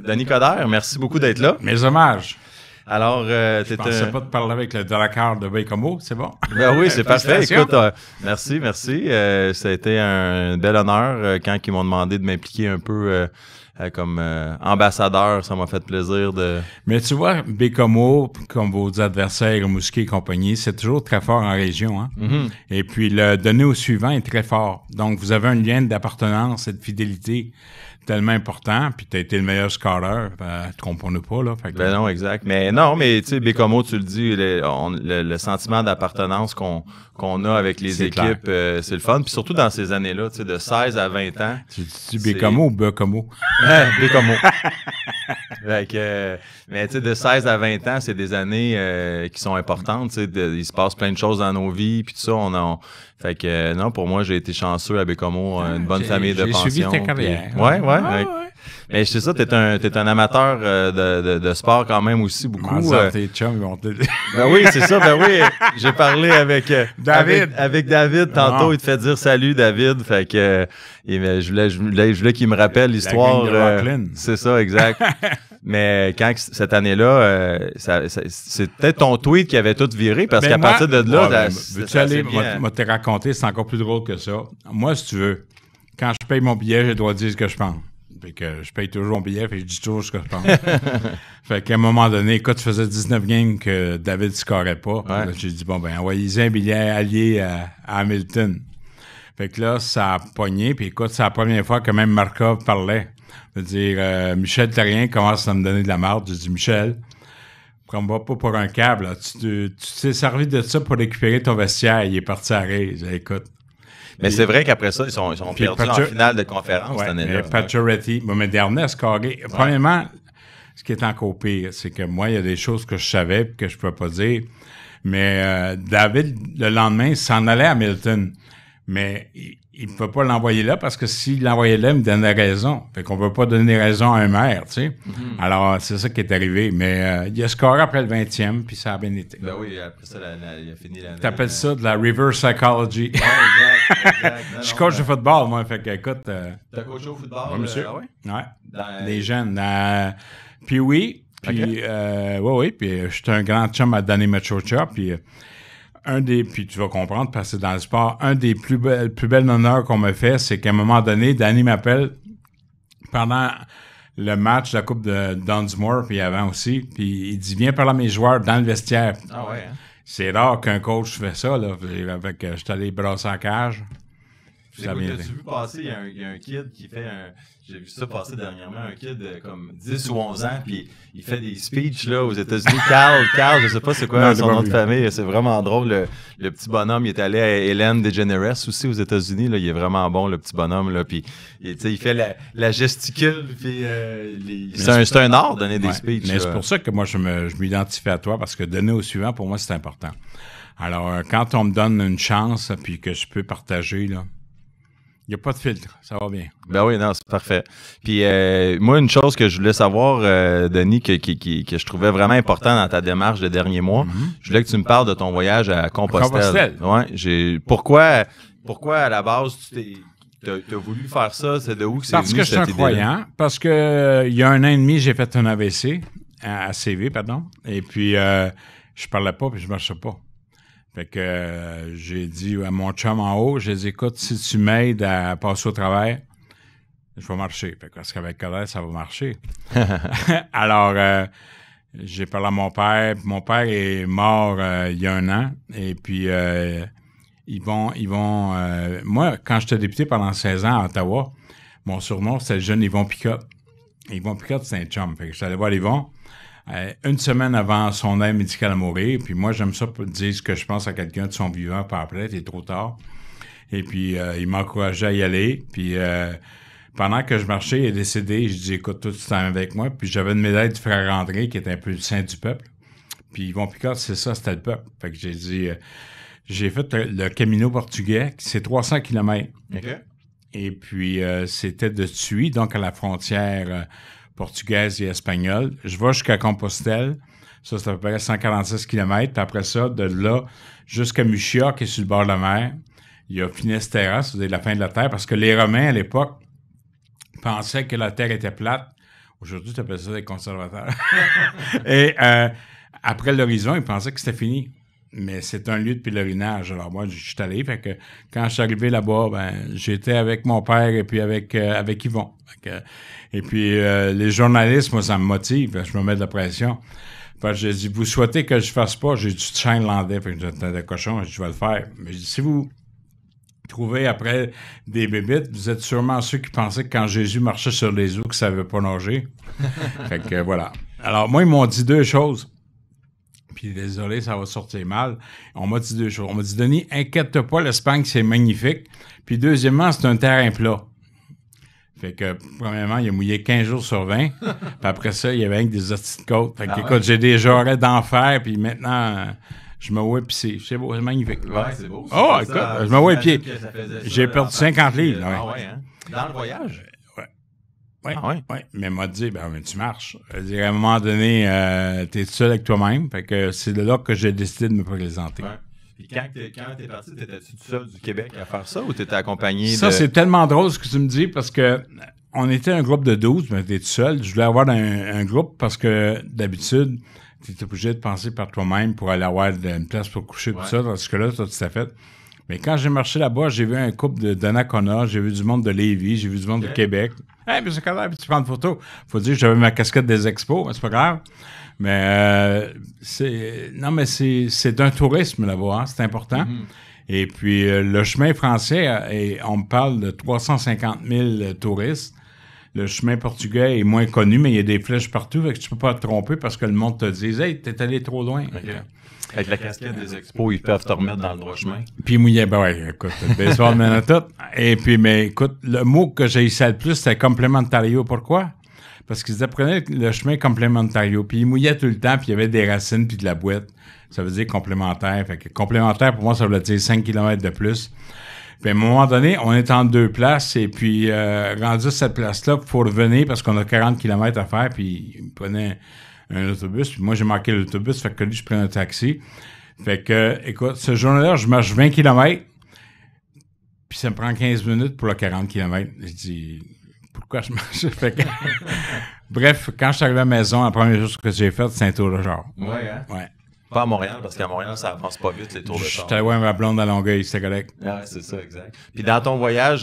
Denis Coderre, merci beaucoup d'être là. Mes hommages. Alors, je pensais pas de parler avec le Drakkar de Baie-Comeau, c'est bon? Ben oui, c'est parfait. Écoute, merci. Ça a été un bel honneur quand ils m'ont demandé de m'impliquer un peu comme ambassadeur. Ça m'a fait plaisir de... Mais tu vois, Baie-Comeau, comme vos adversaires, Rimouski et compagnie, c'est toujours très fort en région. Hein? Mm-hmm. Et puis, le donner au suivant est très fort. Donc, vous avez un lien d'appartenance et de fidélité tellement important, puis tu as été le meilleur scoreur, trompons-nous pas, là. Fait que... Ben non, exact. Mais non, mais tu sais, Baie-Comeau, tu le dis, le sentiment d'appartenance qu'on a avec les équipes, c'est le fun. Puis surtout dans ces années-là, tu sais, de 16 à 20 ans. Tu dis Baie-Comeau ou Baie-Comeau? Baie-Comeau. Mais tu sais, de 16 à 20 ans, c'est des années qui sont importantes. Tu sais, il se passe plein de choses dans nos vies, puis tout ça, fait que non, pour moi, j'ai été chanceux à Baie-Comeau, une bonne famille de pension. J'ai suivi ta carrière. Ouais. Mais c'est ça, t'es un amateur de sport quand même aussi beaucoup. Tes chums, ils vont te... Ben oui, c'est ça, ben oui. J'ai parlé avec David. Avec David tantôt, il te fait dire salut David, fait que je voulais qu'il me rappelle l'histoire. C'est ça, exact. Mais quand cette année-là, c'est peut-être ton tweet qui avait tout viré parce qu'à partir de là, veux-tu aller, moi te raconter, c'est encore plus drôle que ça. Moi, si tu veux, quand je paye mon billet, je dois dire ce que je pense. Fait que je paye toujours mon billet, fait que je dis toujours ce que je pense. Fait qu'à un moment donné, écoute, tu faisais 19 games que David ne scorait pas. Ouais. Là, j'ai dit, bon, ben, envoyez un billet allié à Hamilton. Fait que là, ça a pogné, puis écoute, c'est la première fois que même Markov parlait. C'est-à-dire, Michel Therrien commence à me donner de la marde. J'ai dit, Michel, on va pas pour un câble, là. Tu t'es servi de ça pour récupérer ton vestiaire. Il est parti à rire. J'ai dit, écoute. Mais c'est vrai qu'après ça, ils sont perdus en finale de conférence cette année-là. Pacioretty, mais Dernier a scoré. Ouais. Premièrement, ce qui est encore pire, c'est que moi, il y a des choses que je savais et que je ne peux pas dire. Mais David, le lendemain, s'en allait à Hamilton. Mais il ne peut pas l'envoyer là parce que s'il l'envoyait là, il me donnait raison. Fait qu'on ne veut pas donner raison à un maire, tu sais. Mm-hmm. Alors, c'est ça qui est arrivé. Mais il a scoré après le 20e, puis ça a bien été. Ben oui, après ça, il a fini l'année. T'appelles ça de la reverse psychology. Ouais, exact. Je suis coach de football, moi. Fait que, écoute... T'as coaché au football? Oui, monsieur. Ah ouais? Ouais. Les jeunes. Puis oui. Puis, oui. Puis, je suis un grand chum à Danny Machocha. Puis... puis tu vas comprendre, parce que dans le sport, un des plus belles honneurs qu'on me fait, c'est qu'à un moment donné, Danny m'appelle pendant le match de la Coupe de Dunsmore, puis avant aussi, puis il dit, viens parler à mes joueurs dans le vestiaire. Ah ouais, hein? C'est rare qu'un coach fait ça, là. Avec, je suis allé brasser en cage. T'as-tu vu passer, il y a un kid qui fait j'ai vu ça passer dernièrement, un kid de comme 10 ou 11 ans, puis il fait des speeches là aux États-Unis. Carl, je sais pas c'est quoi son nom de famille, c'est vraiment drôle. Le petit bonhomme, il est allé à Ellen DeGeneres aussi aux États-Unis, là, il est vraiment bon le petit bonhomme là, puis il fait la gesticule, puis c'est un art donner des speeches. Mais c'est pour ça que moi je m'identifie à toi parce que donner au suivant pour moi c'est important. Alors quand on me donne une chance puis que je peux partager là. Il n'y a pas de filtre, ça va bien. Ben oui, non, c'est parfait. Puis moi, une chose que je voulais savoir, Denis, que je trouvais vraiment important dans ta démarche des derniers mois, je voulais que tu me parles de ton voyage à Compostelle. Ouais, pourquoi à la base t'as voulu faire ça? C'est de où que c'est venu cette idée? Parce que je suis un croyant. Parce que il y a 1 an et demi, j'ai fait un AVC, à CV, pardon. Et puis, je parlais pas puis je marchais pas. Fait que j'ai dit à mon chum en haut, j'ai dit, écoute, si tu m'aides à passer au travers, je vais marcher. Fait que parce qu'avec Coderre, ça va marcher. Alors, j'ai parlé à mon père. Mon père est mort il y a 1 an. Et puis, ils vont moi, quand j'étais député pendant 16 ans à Ottawa, mon surnom, c'était le jeune Yvon Picotte. Yvon Picotte, c'est un chum. Fait que j'étais allé voir Yvon. 1 semaine avant son aide médicale à mourir, puis moi, j'aime ça pour dire ce que je pense à quelqu'un de son vivant, pas après, c'est trop tard. Et puis, il m'encourageait à y aller, puis pendant que je marchais, il est décédé, je dis, écoute, toi, tu t'en avec moi, puis j'avais une médaille du frère André, qui était un peu le saint du peuple, puis Yvon Picotte, c'est ça, c'était le peuple. Fait que j'ai dit, j'ai fait le Camino portugais, c'est 300 km. Okay. Et puis, c'était de Thuy, donc à la frontière portugaise et espagnole. Je vais jusqu'à Compostelle. Ça, c'est à peu près 146 km. Puis après ça, de là jusqu'à Muxía, qui est sur le bord de la mer. Il y a Finisterra, c'est-à-dire la fin de la Terre, parce que les Romains, à l'époque, pensaient que la Terre était plate Aujourd'hui, tu appelles ça des conservateurs. Et après l'horizon, ils pensaient que c'était fini. Mais c'est un lieu de pèlerinage. Alors moi, je suis allé. Fait que quand je suis arrivé là-bas, j'étais avec mon père et puis avec Yvon. Et puis les journalistes, moi, ça me motive. Je me mets de la pression. Fait que j'ai dit, vous souhaitez que je fasse pas? J'ai dit, Chainlandais. Fait que j'étais de cochon. Je vais le faire. Mais j'ai dit, si vous trouvez après des bébites, vous êtes sûrement ceux qui pensaient que quand Jésus marchait sur les eaux, qu'il savait pas nager. Fait que voilà. Alors moi, ils m'ont dit deux choses. Puis désolé, ça va sortir mal. On m'a dit deux choses. On m'a dit, Denis, inquiète-toi pas, l'Espagne, c'est magnifique. Puis deuxièmement, c'est un terrain plat. Fait que, premièrement, il a mouillé 15 jours sur 20. Puis après ça, il y avait avec des hosties de côte. Fait que, écoute, j'ai des jarrets d'enfer. Puis maintenant, je me vois, puis c'est beau, c'est magnifique. Ouais, c'est beau. Oh, écoute, je me vois, puis j'ai perdu 50 livres. Ah ouais, hein? Dans le voyage? Oui, mais m'a dit, tu marches. À un moment donné, t'es seul avec toi-même. Fait que c'est de là que j'ai décidé de me présenter. Ouais. Puis quand t'es parti, t'étais-tu tout seul du Québec à faire ça ou t'étais accompagné Ça, c'est tellement drôle ce que tu me dis parce que on était un groupe de 12, mais t'es tout seul. Je voulais avoir un groupe parce que d'habitude, t'es obligé de penser par toi-même pour aller avoir une place pour coucher, tout ça. Parce que là, toi, tu t'es fait. Mais quand j'ai marché là-bas, j'ai vu un couple d'Anacona, j'ai vu du monde de Lévis, j'ai vu du monde de Québec. Hey, mais c'est quand même, tu prends une photo. Faut dire que j'avais ma casquette des expos, mais c'est pas grave. Mais c'est un tourisme là-bas, hein, c'est important. Mm-hmm. Et puis le chemin français, on me parle de 350 000 touristes. Le chemin portugais est moins connu, mais il y a des flèches partout, fait que tu peux pas te tromper parce que le monde te dit « Hey, t'es allé trop loin. Okay. » Avec la casquette des expos, ils peuvent te remettre dans le droit chemin. Puis mouillé, écoute, le baseball mène à tout. Et puis, mais écoute, le mot que j'ai essayé le plus, c'était complémentario. Pourquoi? Parce qu'ils apprenaient le chemin complémentario. Puis ils mouillaient tout le temps, puis il y avait des racines, puis de la boîte. Ça veut dire complémentaire. Fait que complémentaire, pour moi, ça voulait dire 5 km de plus. Puis à un moment donné, on est en deux places, et puis rendu à cette place-là, il faut revenir parce qu'on a 40 km à faire, puis ils prenaient un autobus, puis moi, j'ai manqué l'autobus, fait que lui, je prends un taxi. Fait que, écoute, ce jour-là, je marche 20 km, puis ça me prend 15 minutes pour le 40 km. Je dis, pourquoi je marche? Fait que, bref, quand je suis arrivé à la maison, la première chose que j'ai faite, c'est un tour de char. Ouais, hein? Ouais. Pas à Montréal, parce qu'à Montréal, ça avance pas vite, les tours de char. J'étais allé voir ma blonde à Longueuil, c'était correct. Ouais, c'est ça, exact. Puis dans ton voyage,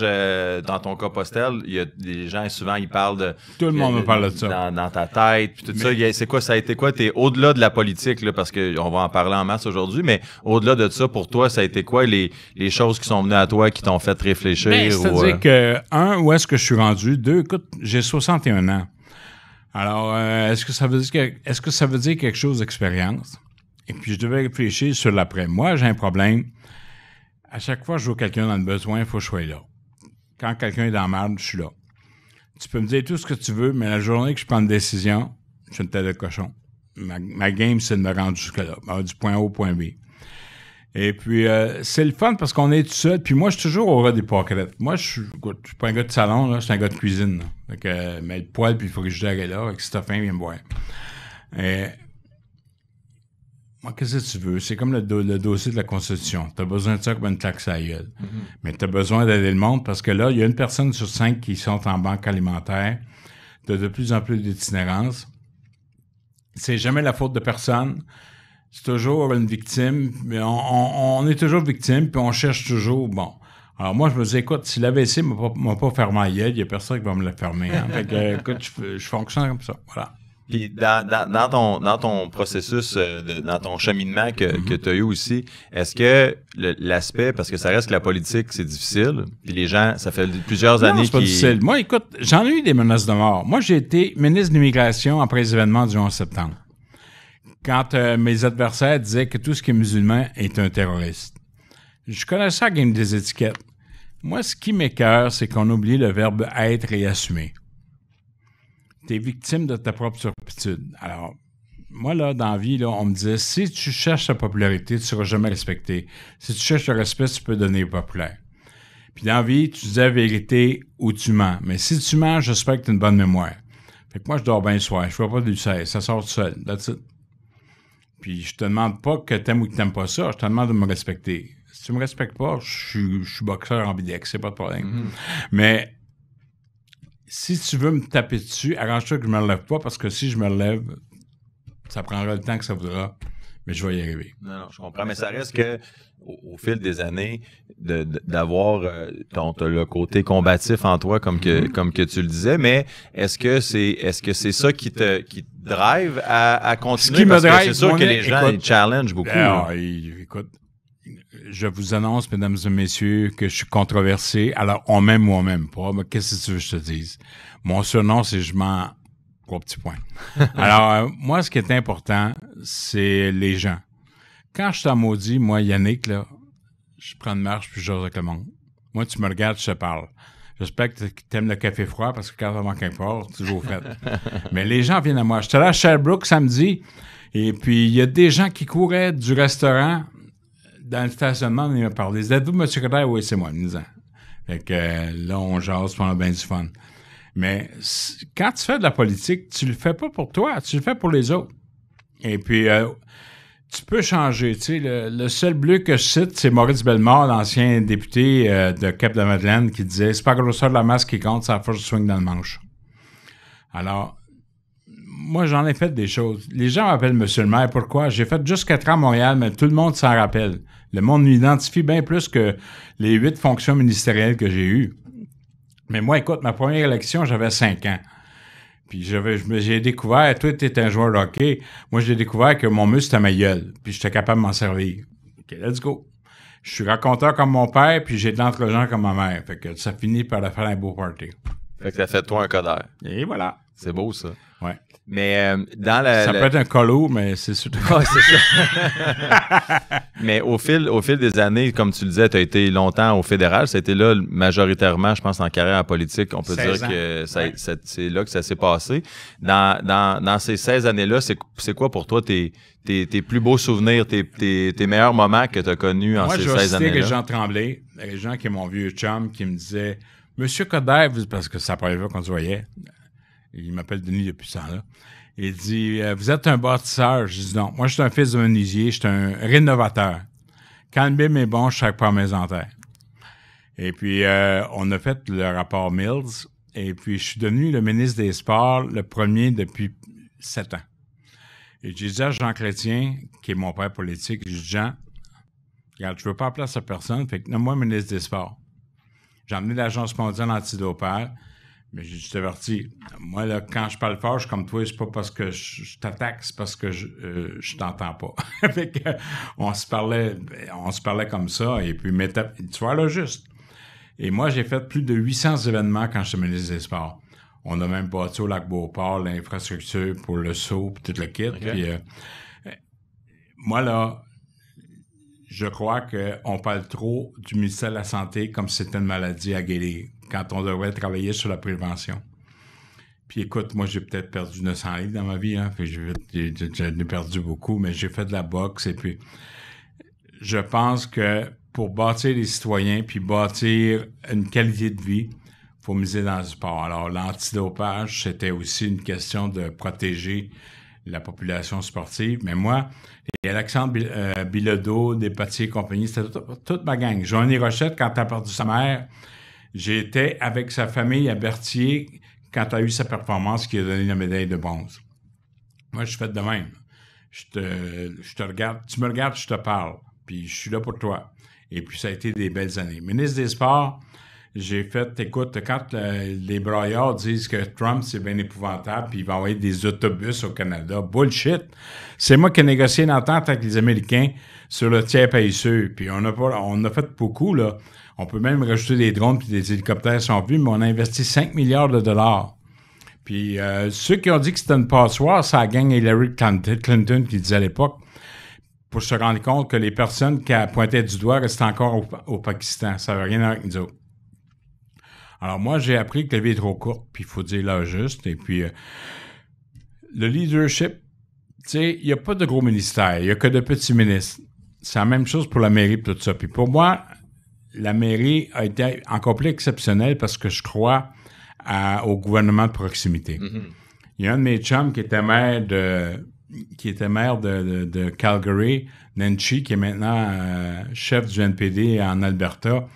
dans ton cas postal, il y a des gens, souvent, ils parlent de... Tout le monde me parle de ça. Dans ta tête, puis tout ça. C'est quoi, ça a été quoi? T'es au-delà de la politique, là, parce qu'on va en parler en masse aujourd'hui, mais au-delà de ça, pour toi, ça a été quoi les choses qui sont venues à toi, qui t'ont fait réfléchir? C'est-à-dire que, où est-ce que je suis rendu? Deux, écoute, j'ai 61 ans. Alors, est-ce que ça veut dire quelque chose d'expérience? Et puis, je devais réfléchir sur l'après. Moi, j'ai un problème. À chaque fois que je vois quelqu'un dans le besoin, il faut que je sois là. Quand quelqu'un est dans la merde, je suis là. Tu peux me dire tout ce que tu veux, mais la journée que je prends une décision, je suis une tête de cochon. Ma game, c'est de me rendre jusque-là, du point A au point B. Et puis, c'est le fun parce qu'on est tout seul. Puis moi, je suis toujours au ras des pâquerettes. Moi, je suis pas un gars de salon, là, je suis un gars de cuisine. Fait que, mais le poêle puis le frigidaire est là. Si t'as faim, viens me voir. Moi, qu'est-ce que tu veux? C'est comme le dossier de la Constitution. Tu as besoin de ça comme une taxe à la gueule. Mm-hmm. Mais tu as besoin d'aider le monde parce que là, il y a une personne sur 5 qui sont en banque alimentaire. Tu as de plus en plus d'itinérance. C'est jamais la faute de personne. C'est toujours une victime. Mais on est toujours victime, puis on cherche toujours, bon. Alors moi, je me dis, écoute, si l'AVC m'a pas fermé la gueule, il n'y a personne qui va me le fermer. Hein? Fait que, écoute, je fonctionne comme ça. Voilà. Puis dans ton processus, dans ton cheminement que tu as eu aussi, est-ce que l'aspect, parce que ça reste que la politique, c'est difficile, puis les gens, ça fait plusieurs années c'est pas difficile. Moi, écoute, j'en ai eu des menaces de mort. Moi, j'ai été ministre de l'Immigration après les événements du 11 septembre. Quand mes adversaires disaient que tout ce qui est musulman est un terroriste. Je connaissais la game des étiquettes. Moi, ce qui m'écoeure, c'est qu'on oublie le verbe être et assumer. Tu es victime de ta propre turpitude. Alors, moi, là, dans la vie, là, on me disait, si tu cherches la popularité, tu ne seras jamais respecté. Si tu cherches le respect, tu peux donner populaire. Puis dans la vie, tu dis la vérité ou tu mens. Mais si tu mens, j'espère que tu as une bonne mémoire. Fait que moi, je dors bien le soir. Je ne fais pas du 16. Ça sort tout seul. That's it. Puis je te demande pas que tu aimes ou que tu n'aimes pas ça. Je te demande de me respecter. Si tu me respectes pas, je suis boxeur ambidex. C'est pas de problème. Mm-hmm. Mais si tu veux me taper dessus, arrange-toi que je me relève pas, parce que si je me relève, ça prendra le temps que ça voudra, mais je vais y arriver. Non, je comprends, mais ça reste que au fil des années, d'avoir t'as le côté combatif en toi, comme que tu le disais, mais est-ce que c'est ça qui te drive à continuer? Ce qui me drive, c'est sûr que les gens ils challenge beaucoup. Écoute, je vous annonce, mesdames et messieurs, que je suis controversé. Alors, on m'aime ou on m'aime pas, mais qu'est-ce que tu veux que je te dise? Mon surnom, c'est je m'en... 3 petits points. Alors, moi, ce qui est important, c'est les gens. Quand je t'en maudis, moi, Yannick, là, je prends une marche puis je jase avec le monde. Moi, tu me regardes, je te parle. J'espère que tu aimes le café froid parce que quand ça manque un fort, c'est toujours fait. Mais les gens viennent à moi. J'étais là à Sherbrooke samedi et puis il y a des gens qui couraient du restaurant dans le stationnement. Ils me parlaient. Ils êtes-vous, M. Coderre? Oui, c'est moi. Fait que là, on jase, on a bien du fun. Mais quand tu fais de la politique, tu le fais pas pour toi, tu le fais pour les autres. Et puis, tu peux changer. Tu sais, le seul bleu que je cite, c'est Maurice Bellemare, l'ancien député de Cap-de-Madeleine, qui disait « C'est pas la grosseur de la masse qui compte, c'est la force du swing dans le manche. » Alors, moi, j'en ai fait des choses. Les gens m'appellent Monsieur le maire. Pourquoi? J'ai fait juste 4 ans à Montréal, mais tout le monde s'en rappelle. Le monde m'identifie bien plus que les 8 fonctions ministérielles que j'ai eues. Mais moi, écoute, ma première élection, j'avais 5 ans. Puis j'ai découvert, toi, tu es un joueur de hockey. Moi, j'ai découvert que mon muscle, c'était ma gueule. Puis j'étais capable de m'en servir. OK, let's go. Je suis raconteur comme mon père, puis j'ai de l'entre-gens comme ma mère. Fait que ça finit par faire un beau party. Fait que ça fait de toi un Coderre. Et voilà. C'est beau, ça. Ouais. Mais dans la... Ça peut être un colo, mais c'est surtout... Ouais, c'est ça. Mais au fil des années, comme tu le disais, tu as été longtemps au fédéral. Ça a été là, majoritairement, je pense, en carrière en politique. On peut dire que c'est là que ça s'est passé. Dans ces 16 années-là, c'est quoi pour toi tes plus beaux souvenirs, tes meilleurs moments que tu as connus en ces 16 années-là? Moi, je vais citer Régent Tremblay, Régent qui est mon vieux chum, qui me disait « Monsieur Coderre, parce que c'est la première fois qu'on se voyait. » Il m'appelle Denis depuis ce temps-là. Il dit « Vous êtes un bâtisseur? » Je dis « Non, moi, je suis un fils de menuisier, je suis un rénovateur. Quand le bim est bon, je ne pas mes terre. » Et puis, on a fait le rapport Mills, et puis je suis devenu le ministre des Sports, le premier depuis 7 ans. Et j'ai dit à Jean Chrétien, qui est mon père politique, j'ai dit « Jean, regarde, je ne veux pas appeler cette personne, fait que nomme-moi ministre des Sports. » J'ai emmené l'Agence mondiale antidopage. Mais je t'avertis, moi, là, quand je parle fort, je suis comme toi, c'est pas parce que je t'attaque, c'est parce que je t'entends pas. Fait que, on se parlait comme ça, et puis, tu vois, là, juste. Et moi, j'ai fait plus de 800 événements quand j'étais ministre des Sports. On a même bâti au Lac-Beauport l'infrastructure pour le saut, puis tout le kit. Okay. Puis, moi, là, je crois qu'on parle trop du ministère de la Santé comme si c'était une maladie à guérir, quand on devrait travailler sur la prévention. Puis écoute, moi, j'ai peut-être perdu 900 livres dans ma vie, hein, puis j'en ai perdu beaucoup, mais j'ai fait de la boxe, et puis je pense que pour bâtir les citoyens, puis bâtir une qualité de vie, il faut miser dans le sport. Alors, l'antidopage, c'était aussi une question de protéger la population sportive, mais moi, et Alexandre Bilodeau, Despatie et compagnie, c'était toute ma gang. Johnny Rochette, quand elle a perdu sa mère, j'étais avec sa famille à Berthier quand elle a eu sa performance qui a donné la médaille de bronze. Moi, je fais de même. Je te regarde, tu me regardes, je te parle, puis je suis là pour toi. Et puis, ça a été des belles années. Ministre des Sports, j'ai fait, écoute, quand les braillards disent que Trump, c'est bien épouvantable, puis il va envoyer des autobus au Canada, bullshit! C'est moi qui ai négocié une entente avec les Américains sur le tiers payeux. Puis on a fait beaucoup, là. On peut même rajouter des drones puis des hélicoptères sont venus, mais on a investi 5 milliards de dollars. Puis ceux qui ont dit que c'était une passoire, c'est la gang Hillary Clinton qui disait à l'époque, pour se rendre compte que les personnes qui pointaient du doigt restaient encore au Pakistan. Ça n'avait rien à voir avec nous autres. Alors moi, j'ai appris que la vie est trop courte, puis il faut dire là juste. Et puis, le leadership, tu sais, il n'y a pas de gros ministères, il n'y a que de petits ministres. C'est la même chose pour la mairie et tout ça. Puis pour moi, la mairie a été encore plus exceptionnelle parce que je crois au gouvernement de proximité. Mm-hmm. Il y a un de mes chums qui était maire de Calgary, Nenshi, qui est maintenant chef du NPD en Alberta,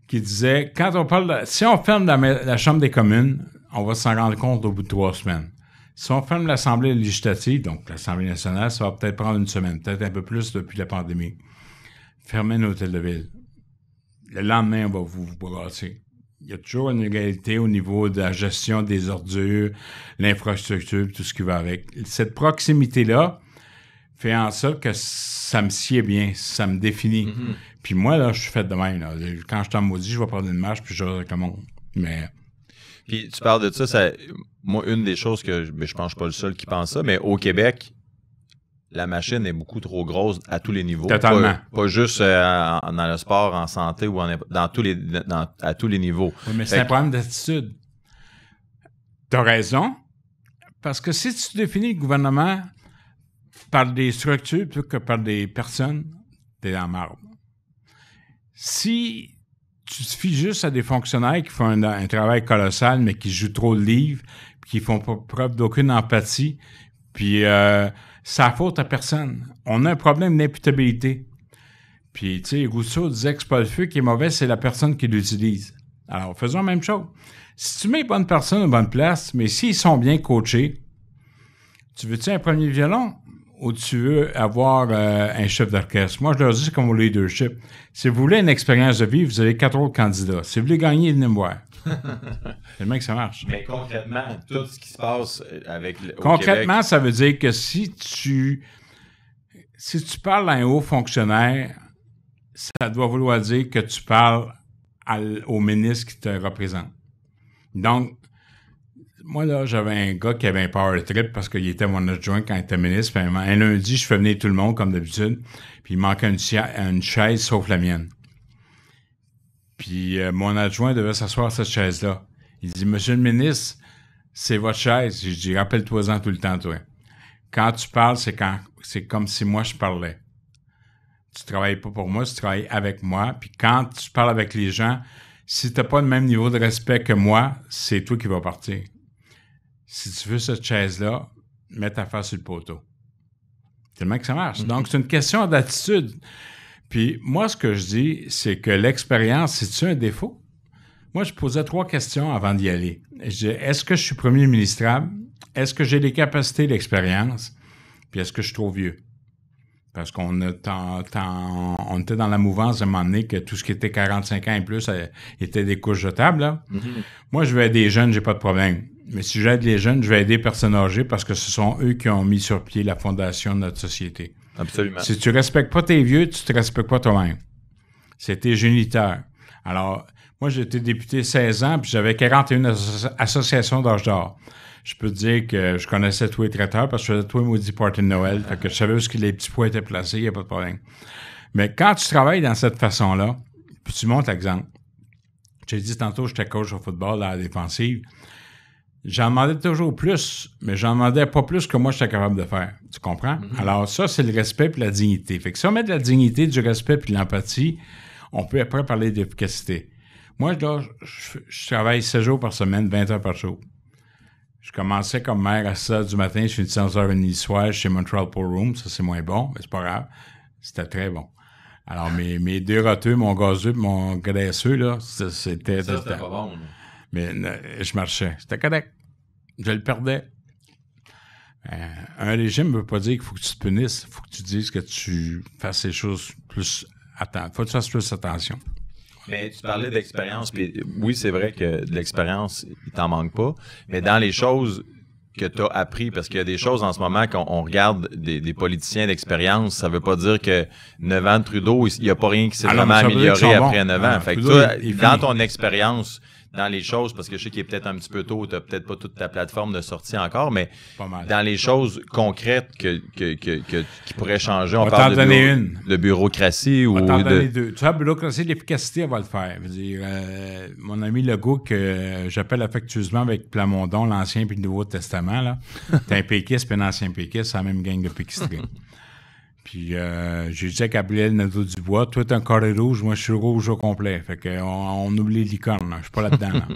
qui disait, quand on parle si on ferme la Chambre des communes, on va s'en rendre compte au bout de 3 semaines. Si on ferme l'Assemblée législative, donc l'Assemblée nationale, ça va peut-être prendre une semaine, peut-être un peu plus depuis la pandémie. Fermer un hôtel de ville. Le lendemain, on va vous brasser. Il y a toujours une égalité au niveau de la gestion des ordures, l'infrastructure, tout ce qui va avec. Cette proximité-là fait en sorte que ça me sied bien, ça me définit. Mm-hmm. Puis moi, là, je suis fait de même. Là. Quand je t'en maudis, je vais prendre une marche puis je vais avec le monde. Mais... Puis tu parles de ça, moi, une des choses que je pense que je suis pas le seul qui pense ça, mais au Québec, la machine est beaucoup trop grosse à tous les niveaux. Totalement. Pas juste dans le sport, en santé ou à tous les niveaux. Oui, mais c'est un problème d'attitude. Tu as raison, parce que si tu définis le gouvernement par des structures plutôt que par des personnes, t'es dans marbre. Si tu te fies juste à des fonctionnaires qui font un travail colossal, mais qui jouent trop de livres, puis qui font pas preuve d'aucune empathie, puis ça faute à personne. On a un problème d'imputabilité. Puis, tu sais, Rousseau disait que c'est pas le feu qui est mauvais, c'est la personne qui l'utilise. Alors, faisons la même chose. Si tu mets bonne personne à bonne place, mais s'ils sont bien coachés, tu veux-tu un premier violon ou tu veux avoir un chef d'orchestre? Moi, je leur dis, c'est comme au leadership. Si vous voulez une expérience de vie, vous avez 4 autres candidats. Si vous voulez gagner, venez me voir. C'est le mec que ça marche. Mais concrètement, tout ce qui se passe avec concrètement, Québec... ça veut dire que si tu parles à un haut fonctionnaire, ça doit vouloir dire que tu parles au ministre qui te représente. Donc, moi, là, j'avais un gars qui avait un power trip parce qu'il était mon adjoint quand il était ministre. Puis un lundi, je fais venir tout le monde, comme d'habitude. Puis il manquait une chaise, sauf la mienne. Puis mon adjoint devait s'asseoir à cette chaise-là. Il dit, « Monsieur le ministre, c'est votre chaise. » Je dis, « Rappelle-toi-en tout le temps, toi. Quand tu parles, c'est comme si moi, je parlais. Tu travailles pas pour moi, tu travailles avec moi. Puis quand tu parles avec les gens, si t'as pas le même niveau de respect que moi, c'est toi qui vas partir. Si tu veux cette chaise-là, mets ta face sur le poteau. » C'est le mec que ça marche. Donc, c'est une question d'attitude. Puis moi, ce que je dis, c'est que l'expérience, c'est-tu un défaut? Moi, je posais 3 questions avant d'y aller. Je disais, est-ce que je suis premier ministrable? Est-ce que j'ai les capacités d'expérience? Puis est-ce que je suis trop vieux? Parce qu'on on était dans la mouvance à un moment donné que tout ce qui était 45 ans et plus était des couches jetables. Là. Mm-hmm. Moi, je vais aider les jeunes, j'ai pas de problème. Mais si j'aide les jeunes, je vais aider les personnes âgées parce que ce sont eux qui ont mis sur pied la fondation de notre société. Absolument. Si tu respectes pas tes vieux, tu te respectes pas toi-même. C'est tes géniteurs. Alors, moi, j'ai été député 16 ans, puis j'avais 41 associations d'âge d'or. Je peux te dire que je connaissais tous les traiteurs parce que je faisais tous les maudits parties de Noël. Fait que je savais où les petits pois étaient placés, il n'y a pas de problème. Mais quand tu travailles dans cette façon-là, puis tu montres l'exemple. J'ai dit tantôt, j'étais coach au football dans la défensive. J'en demandais toujours plus, mais j'en demandais pas plus que moi j'étais capable de faire. Tu comprends? Mm-hmm. Alors ça, c'est le respect et la dignité. Fait que si on met de la dignité, du respect et de l'empathie, on peut après parler d'efficacité. Moi, là, je travaille 7 jours par semaine, 20 heures par jour. Je commençais comme maire à 6 heures du matin, je suis 11h30 du soir chez Montreal Pool Room. Ça, c'est moins bon, mais c'est pas grave. C'était très bon. Alors, mes 2 roteux, mon gazeux et mon graisseux, là, c'était... Ça, c'était pas bon. Mais je marchais. C'était correct. Je le perdais. Un régime ne veut pas dire qu'il faut que tu te punisses. Il faut que tu dises que tu fasses les choses plus... Attends, faut que tu fasses plus attention. Mais tu parlais d'expérience, puis oui, c'est vrai que de l'expérience, il t'en manque pas, mais dans les choses que tu as appris, parce qu'il y a des choses en ce moment qu'on regarde des politiciens d'expérience, ça veut pas dire que 9 ans de Trudeau, il n'y a pas rien qui s'est vraiment amélioré après 9 ans. Fait que toi, dans ton expérience, dans les choses, parce que je sais qu'il est peut-être un petit peu tôt, tu n'as peut-être pas toute ta plateforme de sortie encore, mais dans les choses concrètes qui pourraient changer, on parle de bureaucratie ou de... Tu vois, bureaucratie, l'efficacité, on va le faire. Je veux dire, mon ami Legault, que j'appelle affectueusement avec Plamondon, l'Ancien puis le Nouveau Testament, là, t'es un péquiste puis un ancien péquiste, c'est la même gang de péquisterie. Puis j'ai dit à Gabriel Nadeau-Dubois, toi t'es un carré rouge, moi je suis rouge au complet. Fait qu'on oublie les licornes, je suis pas là-dedans. Là.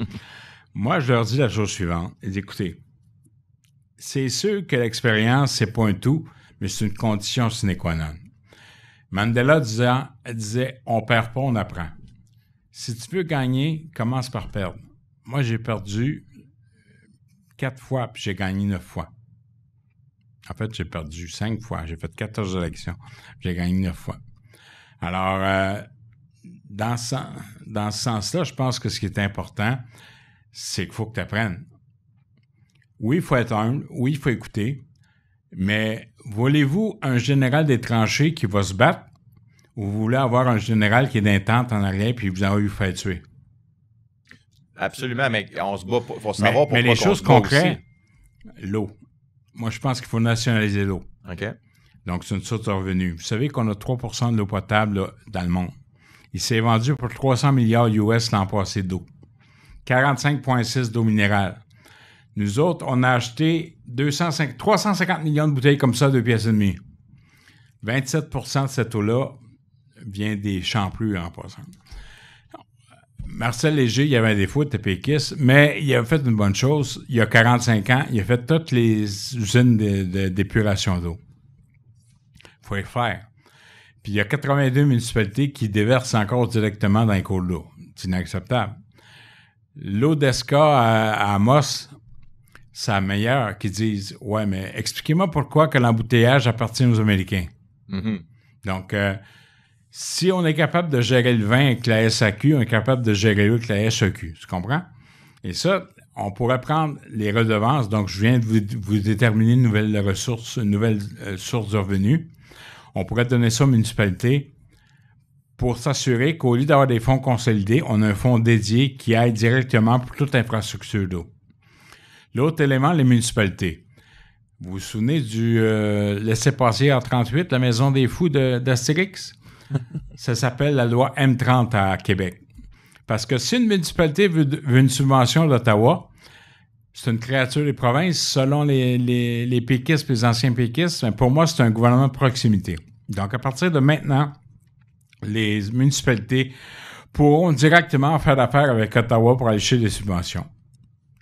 Moi, je leur dis la chose suivante. Ils disent, écoutez, c'est sûr que l'expérience, c'est pas un tout, mais c'est une condition sine qua non. Mandela disait, on perd pas, on apprend. Si tu veux gagner, commence par perdre. Moi, j'ai perdu 4 fois, puis j'ai gagné 9 fois. En fait, j'ai perdu 5 fois. J'ai fait 14 élections. J'ai gagné 9 fois. Alors, dans ce sens-là, je pense que ce qui est important, c'est qu'il faut que tu apprennes. Oui, il faut être humble. Oui, il faut écouter. Mais voulez-vous un général des tranchées qui va se battre ou vous voulez avoir un général qui est d'intente en arrière puis vous avez eu fait tuer? Absolument, mais on se bat pour savoir pourquoi mais les choses concrètes, l'eau. Moi, je pense qu'il faut nationaliser l'eau. OK. Donc, c'est une source de revenus. Vous savez qu'on a 3% de l'eau potable là, dans le monde. Il s'est vendu pour 300 milliards US l'an passé d'eau. 45,6 d'eau minérale. Nous autres, on a acheté 350 millions de bouteilles comme ça, 2 pièces et demie. 27% de cette eau-là vient des Champlus en passant. Marcel Léger, il avait un défaut, il était péquiste, mais il a fait une bonne chose. Il y a 45 ans, il a fait toutes les usines d'épuration d'eau. Il faut les faire. Puis il y a 82 municipalités qui déversent encore directement dans les cours d'eau. C'est inacceptable. L'eau d'Esca à Amos, c'est la meilleure, qui disent « Ouais, mais expliquez-moi pourquoi que l'embouteillage appartient aux Américains. Mm-hmm. » Donc, si on est capable de gérer le vin avec la SAQ, on est capable de gérer l'eau avec la SEQ. Tu comprends? Et ça, on pourrait prendre les redevances. Donc, je viens de vous déterminer une nouvelle ressource, une nouvelle source de revenus. On pourrait donner ça aux municipalités pour s'assurer qu'au lieu d'avoir des fonds consolidés, on a un fonds dédié qui aide directement pour toute l'infrastructure d'eau. L'autre élément, les municipalités. Vous vous souvenez du laissez-passer en 38, la maison des fous d'Astérix? Ça s'appelle la loi M30 à Québec. Parce que si une municipalité veut une subvention d'Ottawa, c'est une créature des provinces, selon les péquistes et les anciens péquistes, pour moi, c'est un gouvernement de proximité. Donc, à partir de maintenant, les municipalités pourront directement faire affaire avec Ottawa pour aller chercher des subventions.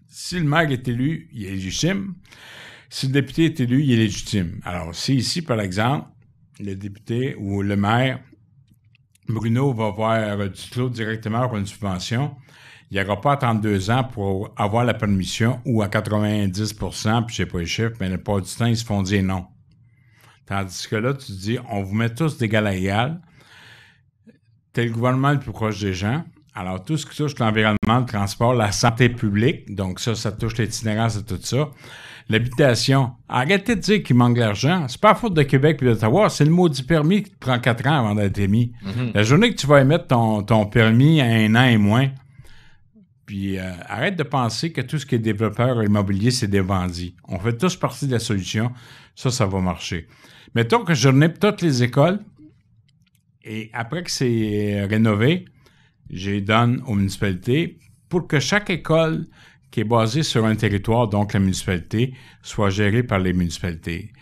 Si le maire est élu, il est légitime. Si le député est élu, il est légitime. Alors, si ici, par exemple, le député ou le maire, Bruno, va voir Duclos directement pour une subvention, il n'y aura pas à attendre 2 ans pour avoir la permission ou à 90%, puis je ne sais pas les chiffres, mais la plupart du temps, ils se font dire non. Tandis que là, tu te dis, on vous met tous d'égal à égal. T'es le gouvernement le plus proche des gens. Alors, tout ce qui touche l'environnement, le transport, la santé publique, donc ça touche l'itinérance et tout ça. L'habitation. Arrêtez de dire qu'il manque d'argent. C'est pas la faute de Québec et d'Ottawa, c'est le maudit permis qui te prend 4 ans avant d'être émis. Mm-hmm. La journée que tu vas émettre ton permis à 1 an et moins, puis arrête de penser que tout ce qui est développeur immobilier, c'est des bandits. On fait tous partie de la solution. Ça va marcher. Mettons que je renipe toutes les écoles, et après que c'est rénové, je les donne aux municipalités pour que chaque école qui est basée sur un territoire, donc la municipalité, soit gérée par les municipalités.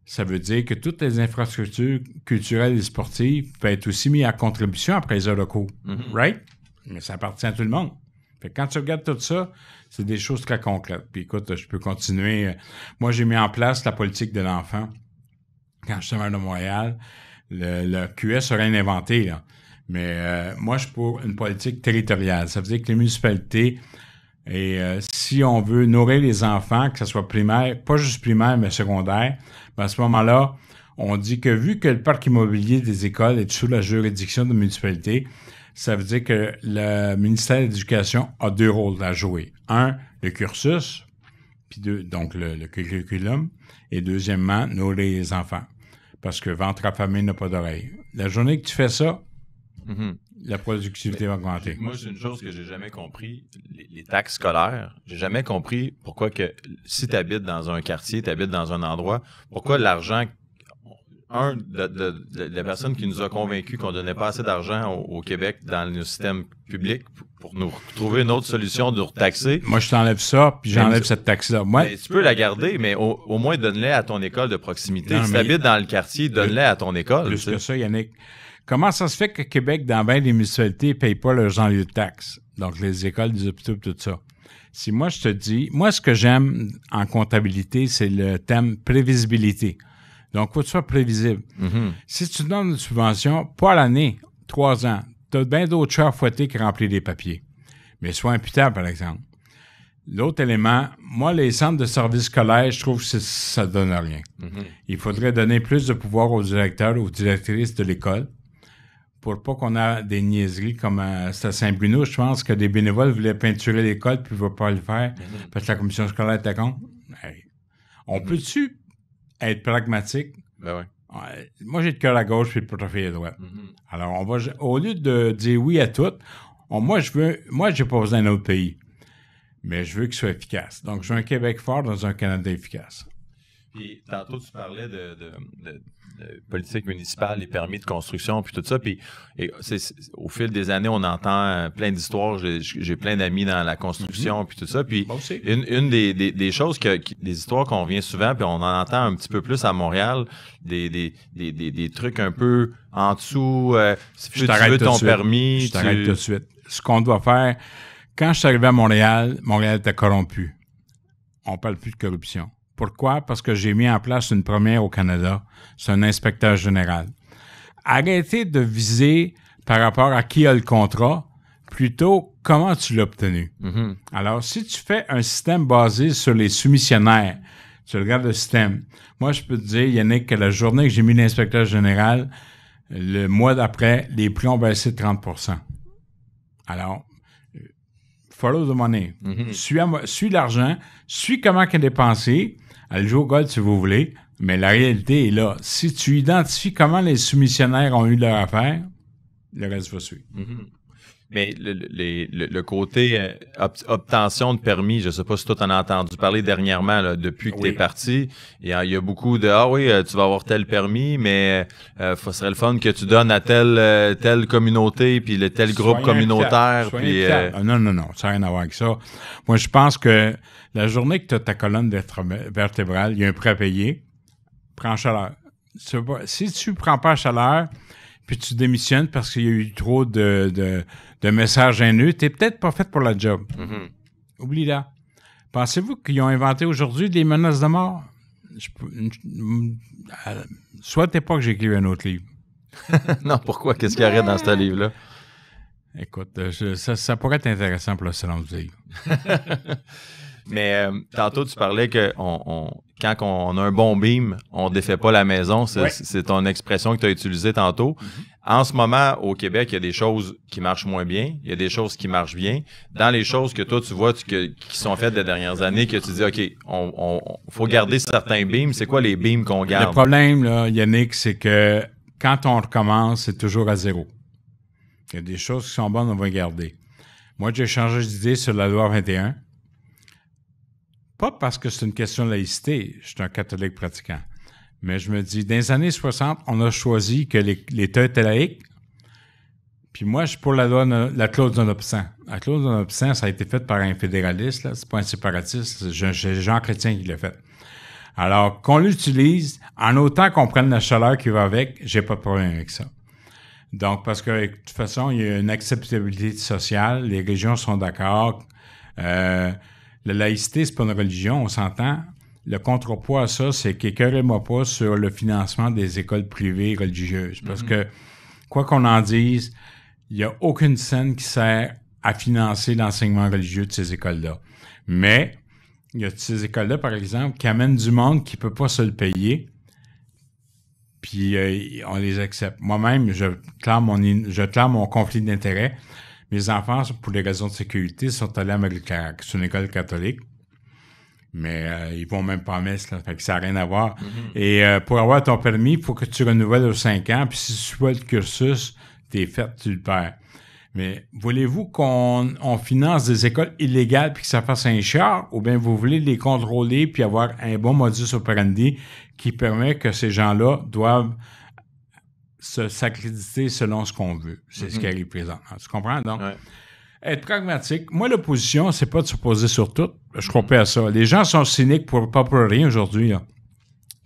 Ça veut dire que toutes les infrastructures culturelles et sportives peuvent être aussi mises à contribution après les heures de cours. Mm-hmm. Right? Mais ça appartient à tout le monde. Fait que quand tu regardes tout ça, c'est des choses très concrètes. Puis écoute, je peux continuer. Moi, j'ai mis en place la politique de l'enfant quand je suis maire de Montréal. Le QS n'a rien inventé, là. Mais moi, je suis pour une politique territoriale. Ça veut dire que les municipalités, et si on veut nourrir les enfants, que ce soit primaire, pas juste primaire, mais secondaire, ben à ce moment-là, on dit que vu que le parc immobilier des écoles est sous la juridiction de la municipalité, ça veut dire que le ministère de l'Éducation a 2 rôles à jouer. 1, le cursus, puis 2, donc le curriculum, et deuxièmement, nourrir les enfants. Parce que ventre affamé n'a pas d'oreille. La journée que tu fais ça, mm-hmm. La productivité va augmenter. Moi, c'est une chose que j'ai jamais compris, les taxes scolaires. J'ai jamais compris pourquoi que si tu habites dans un quartier, tu habites dans un endroit, pourquoi l'argent... la personne qui nous a convaincus qu'on donnait pas assez d'argent au Québec dans le système public pour nous trouver une autre solution de retaxer. Moi, je t'enlève ça, puis j'enlève cette taxe-là. Moi, tu peux la garder, mais au moins donne-les à ton école de proximité. Non, si tu habites dans le quartier, donne-les à ton école. Plus que ça, Yannick. Comment ça se fait que Québec, dans bien des municipalités, ne paye pas leurs enlieux de taxes? Donc, les écoles, les hôpitaux, tout ça. Si moi, je te dis... Moi, ce que j'aime en comptabilité, c'est le thème prévisibilité. Donc, il faut que tu sois prévisible. Mm-hmm. Si tu donnes une subvention, pas à l'année, 3 ans, tu as bien d'autres chats à fouetter qui remplissent des papiers. Mais sois imputable, par exemple. L'autre élément, moi, les centres de services scolaires, je trouve que ça ne donne rien. Il faudrait donner plus de pouvoir aux directeurs, aux directrices de l'école pour pas qu'on ait des niaiseries comme c'était à Saint-Bruno. Je pense que des bénévoles voulaient peinturer l'école puis ne voulaient pas le faire parce que la commission scolaire était contre. Hey. On peut-tu être pragmatique? Ben ouais. Moi, j'ai le cœur à gauche puis le portefeuille à droite. Alors, au lieu de dire oui à tout, moi, j'ai pas besoin d'un autre pays. Mais je veux qu'il soit efficace. Donc, je veux un Québec fort dans un Canada efficace. Puis, tantôt, tu parlais de politique municipale, les permis de construction, puis tout ça. Puis, au fil des années, on entend plein d'histoires. J'ai plein d'amis dans la construction, puis tout ça. Puis, une des choses, des histoires qu'on vient souvent, puis on en entend un petit peu plus à Montréal, des trucs un peu en dessous. Si tu veux ton permis. Je t'arrête tout de suite. Ce qu'on doit faire. Quand je suis arrivé à Montréal était corrompu. On ne parle plus de corruption. Pourquoi? Parce que j'ai mis en place une première au Canada. C'est un inspecteur général. Arrêtez de viser par rapport à qui a le contrat, plutôt comment tu l'as obtenu. Alors, si tu fais un système basé sur les soumissionnaires, tu regardes le système. Moi, je peux te dire, Yannick, que la journée que j'ai mis l'inspecteur général, le mois d'après, les prix ont baissé de 30%. Alors, follow the money. Suis l'argent, suis comment il est dépensé, allez jouer au golf si vous voulez, mais la réalité est là. Si tu identifies comment les soumissionnaires ont eu leur affaire, le reste va suivre. Mais le côté obtention de permis, je ne sais pas si toi t'en as entendu parler dernièrement, là, depuis que tu es parti. Il y a beaucoup de « Ah oui, tu vas avoir tel permis, mais ce serait le fun que tu donnes à telle communauté, puis tel groupe communautaire. » Non, ça n'a rien à voir avec ça. Moi, je pense que la journée que tu as ta colonne vertébrale, il y a un prêt à payer, prends chaleur. Si tu ne prends pas chaleur, puis tu démissionnes parce qu'il y a eu trop de messages haineux, tu n'es peut-être pas fait pour la job. Oublie-la. Pensez-vous qu'ils ont inventé aujourd'hui des menaces de mort? Souhaitez pas que j'écrive un autre livre. Non, pourquoi? Qu'est-ce qu'il y aurait dans ce livre-là? Écoute, ça pourrait être intéressant pour le salon du livre. Mais tantôt, tu parlais que quand on a un bon beam, on ne défait pas la maison. C'est ton expression que tu as utilisée tantôt. En ce moment, au Québec, il y a des choses qui marchent moins bien. Il y a des choses qui marchent bien. Dans les choses que toi, tu vois qui sont faites des dernières années, que tu dis, OK, on faut garder certains beams. C'est quoi les beams qu'on garde? Le problème, là, Yannick, c'est que quand on recommence, c'est toujours à zéro. Il y a des choses qui sont bonnes, on va garder. Moi, j'ai changé d'idée sur la loi 21. Pas parce que c'est une question de laïcité, je suis un catholique pratiquant, mais je me dis, dans les années 60, on a choisi que l'État était laïque, puis moi, je suis pour la clause de non-obstant. La clause de non-obstant, ça a été faite par un fédéraliste, là, c'est pas un séparatiste, c'est Jean Chrétien qui l'a fait. Alors, qu'on l'utilise, en autant qu'on prenne la chaleur qui va avec, j'ai pas de problème avec ça. Donc, parce que, de toute façon, il y a une acceptabilité sociale, les régions sont d'accord, la laïcité, c'est pas une religion, on s'entend. Le contrepoids à ça, c'est qu'écœurez-moi pas sur le financement des écoles privées religieuses. Parce que, quoi qu'on en dise, il n'y a aucune scène qui sert à financer l'enseignement religieux de ces écoles-là. Mais, il y a ces écoles-là, par exemple, qui amènent du monde qui ne peut pas se le payer, puis on les accepte. Moi-même, je clame mon conflit d'intérêts. Mes enfants, pour des raisons de sécurité, sont allés à Marie-Claire. C'est une école catholique, mais ils vont même pas à messe, là, fait que ça n'a rien à voir. Et pour avoir ton permis, il faut que tu renouvelles aux 5 ans, puis si tu vois le cursus, t'es fait, tu le perds. Mais voulez-vous qu'on finance des écoles illégales puis que ça fasse un char, ou bien vous voulez les contrôler puis avoir un bon modus operandi qui permet que ces gens-là doivent s'accréditer selon ce qu'on veut. C'est ce qui arrive présentement. Tu comprends? Donc, être pragmatique. Moi, l'opposition, c'est pas de s'opposer sur tout. Je crois pas à ça. Les gens sont cyniques pour rien aujourd'hui, là.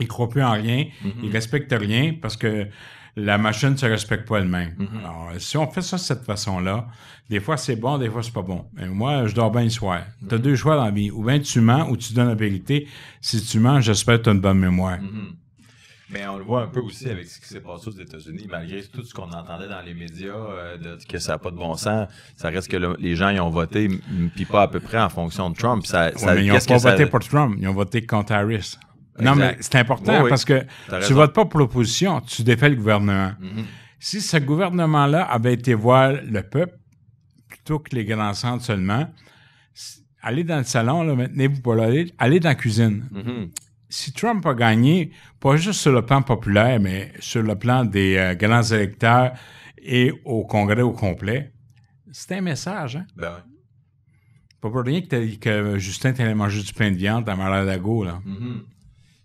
Ils croient plus en rien. Ils respectent rien parce que la machine ne se respecte pas elle-même. Alors, si on fait ça de cette façon-là, des fois c'est bon, des fois c'est pas bon. Et moi, je dors bien le soir. Tu as 2 choix dans la vie. Ou bien tu mens ou tu donnes la vérité. Si tu mens, j'espère que tu as une bonne mémoire. Mais on le voit un peu aussi avec ce qui s'est passé aux États-Unis, malgré tout ce qu'on entendait dans les médias, que ça n'a pas de bon sens, ça reste que les gens ils ont voté, puis pas à peu près en fonction de Trump. Mais ils n'ont pas voté pour Trump, ils ont voté contre Harris. Exact. Non, mais c'est important parce que tu votes pas pour l'opposition, tu défais le gouvernement. Si ce gouvernement-là avait été voir le peuple, plutôt que les grands centres seulement, allez dans le salon, là, maintenez-vous pas là, allez dans la cuisine. Si Trump a gagné, pas juste sur le plan populaire, mais sur le plan des grands électeurs et au Congrès au complet, c'est un message, hein? Ben oui. Pas pour rien que Justin t'allait manger du pain de viande à Mar-a-Lago, là.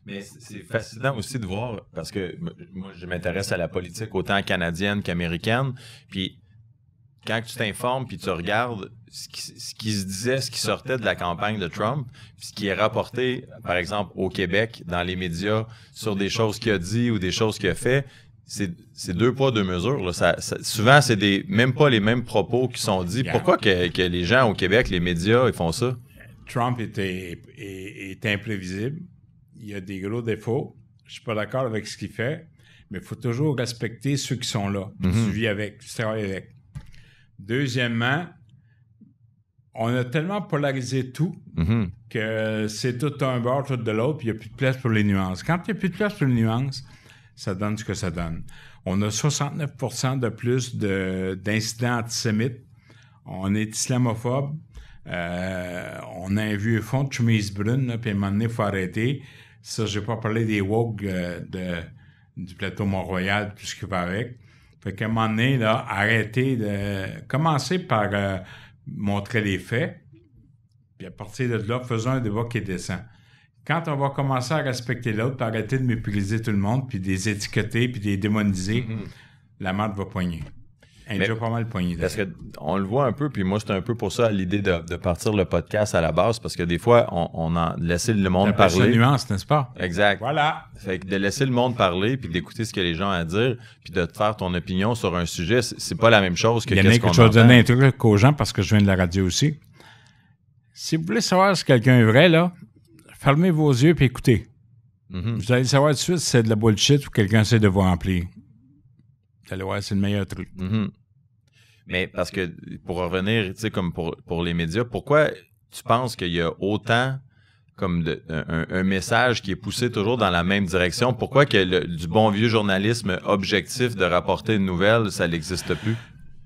Mais c'est fascinant aussi de voir, parce que moi, je m'intéresse à la politique autant canadienne qu'américaine, puis quand tu t'informes puis tu regardes ce qui se disait, ce qui sortait de la campagne de Trump, puis ce qui est rapporté, par exemple, au Québec, dans les médias, sur des choses qu'il a dit ou des choses qu'il a fait, c'est deux poids, deux mesures. Là. Souvent, c'est même pas les mêmes propos qui sont dits. Pourquoi que les gens au Québec, les médias, ils font ça? Trump est imprévisible. Il y a des gros défauts. Je suis pas d'accord avec ce qu'il fait, mais il faut toujours respecter ceux qui sont là. Tu vis avec, tu travailles avec. Deuxièmement, on a tellement polarisé tout que c'est tout un bord, tout de l'autre, puis il n'y a plus de place pour les nuances. Quand il n'y a plus de place pour les nuances, ça donne ce que ça donne. On a 69% de plus d'incidents antisémites. On est islamophobe. On a un vieux fond de chemise brune, là, puis à un moment donné, il faut arrêter. Ça, je n'ai pas parlé des woke du plateau Mont-Royal, tout ce qui va avec. Fait qu'à un moment donné, là, arrêtez de... Commencez par montrer les faits, puis à partir de là, faisons un débat qui descend. Quand on va commencer à respecter l'autre, puis arrêter de mépriser tout le monde, puis de les étiqueter, puis de les démoniser, la marde va poigner. Elle est déjà pas mal poignée. Parce qu'on le voit un peu, puis moi, c'est un peu pour ça l'idée de partir le podcast à la base, parce que des fois, on a laissé le monde parler. C'est une nuance, n'est-ce pas? Exact. Voilà. Fait que de laisser le monde parler, puis d'écouter ce que les gens ont à dire, puis de te faire ton opinion sur un sujet, c'est pas la même chose que qu'est-ce qu'on entend. Je vais donner un truc aux gens, parce que je viens de la radio aussi. Si vous voulez savoir si quelqu'un est vrai, là, fermez vos yeux puis écoutez. Vous allez savoir tout de suite si c'est de la bullshit ou quelqu'un essaie de vous remplir. Vous allez voir, c'est le meilleur truc. Mais parce que, pour revenir, tu sais, comme pour les médias, pourquoi tu penses qu'il y a autant comme un message qui est poussé toujours dans la même direction? Pourquoi que du bon vieux journalisme objectif de rapporter une nouvelle, ça n'existe plus?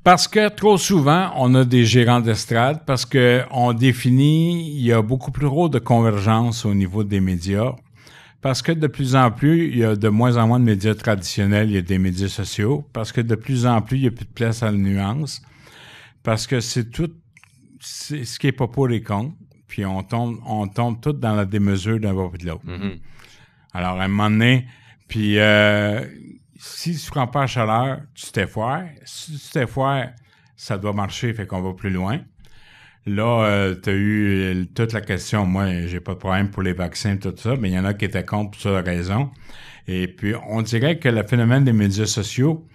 Parce que trop souvent, on a des gérants d'estrade, parce qu'on définit, il y a beaucoup plus gros de convergence au niveau des médias, parce que de plus en plus, il y a de moins en moins de médias traditionnels, il y a des médias sociaux, parce que de plus en plus, il n'y a plus de place à la nuance, parce que c'est ce qui est pas pour et contre, puis on tombe tout dans la démesure d'un bord et de l'autre. Alors, à un moment donné, puis si tu ne prends pas la chaleur, tu t'effoires. Si tu t'effoires, ça doit marcher, fait qu'on va plus loin. Là, tu as eu toute la question. Moi, j'ai pas de problème pour les vaccins, tout ça, mais il y en a qui étaient contre pour ça de raison. Et puis, on dirait que le phénomène des médias sociaux,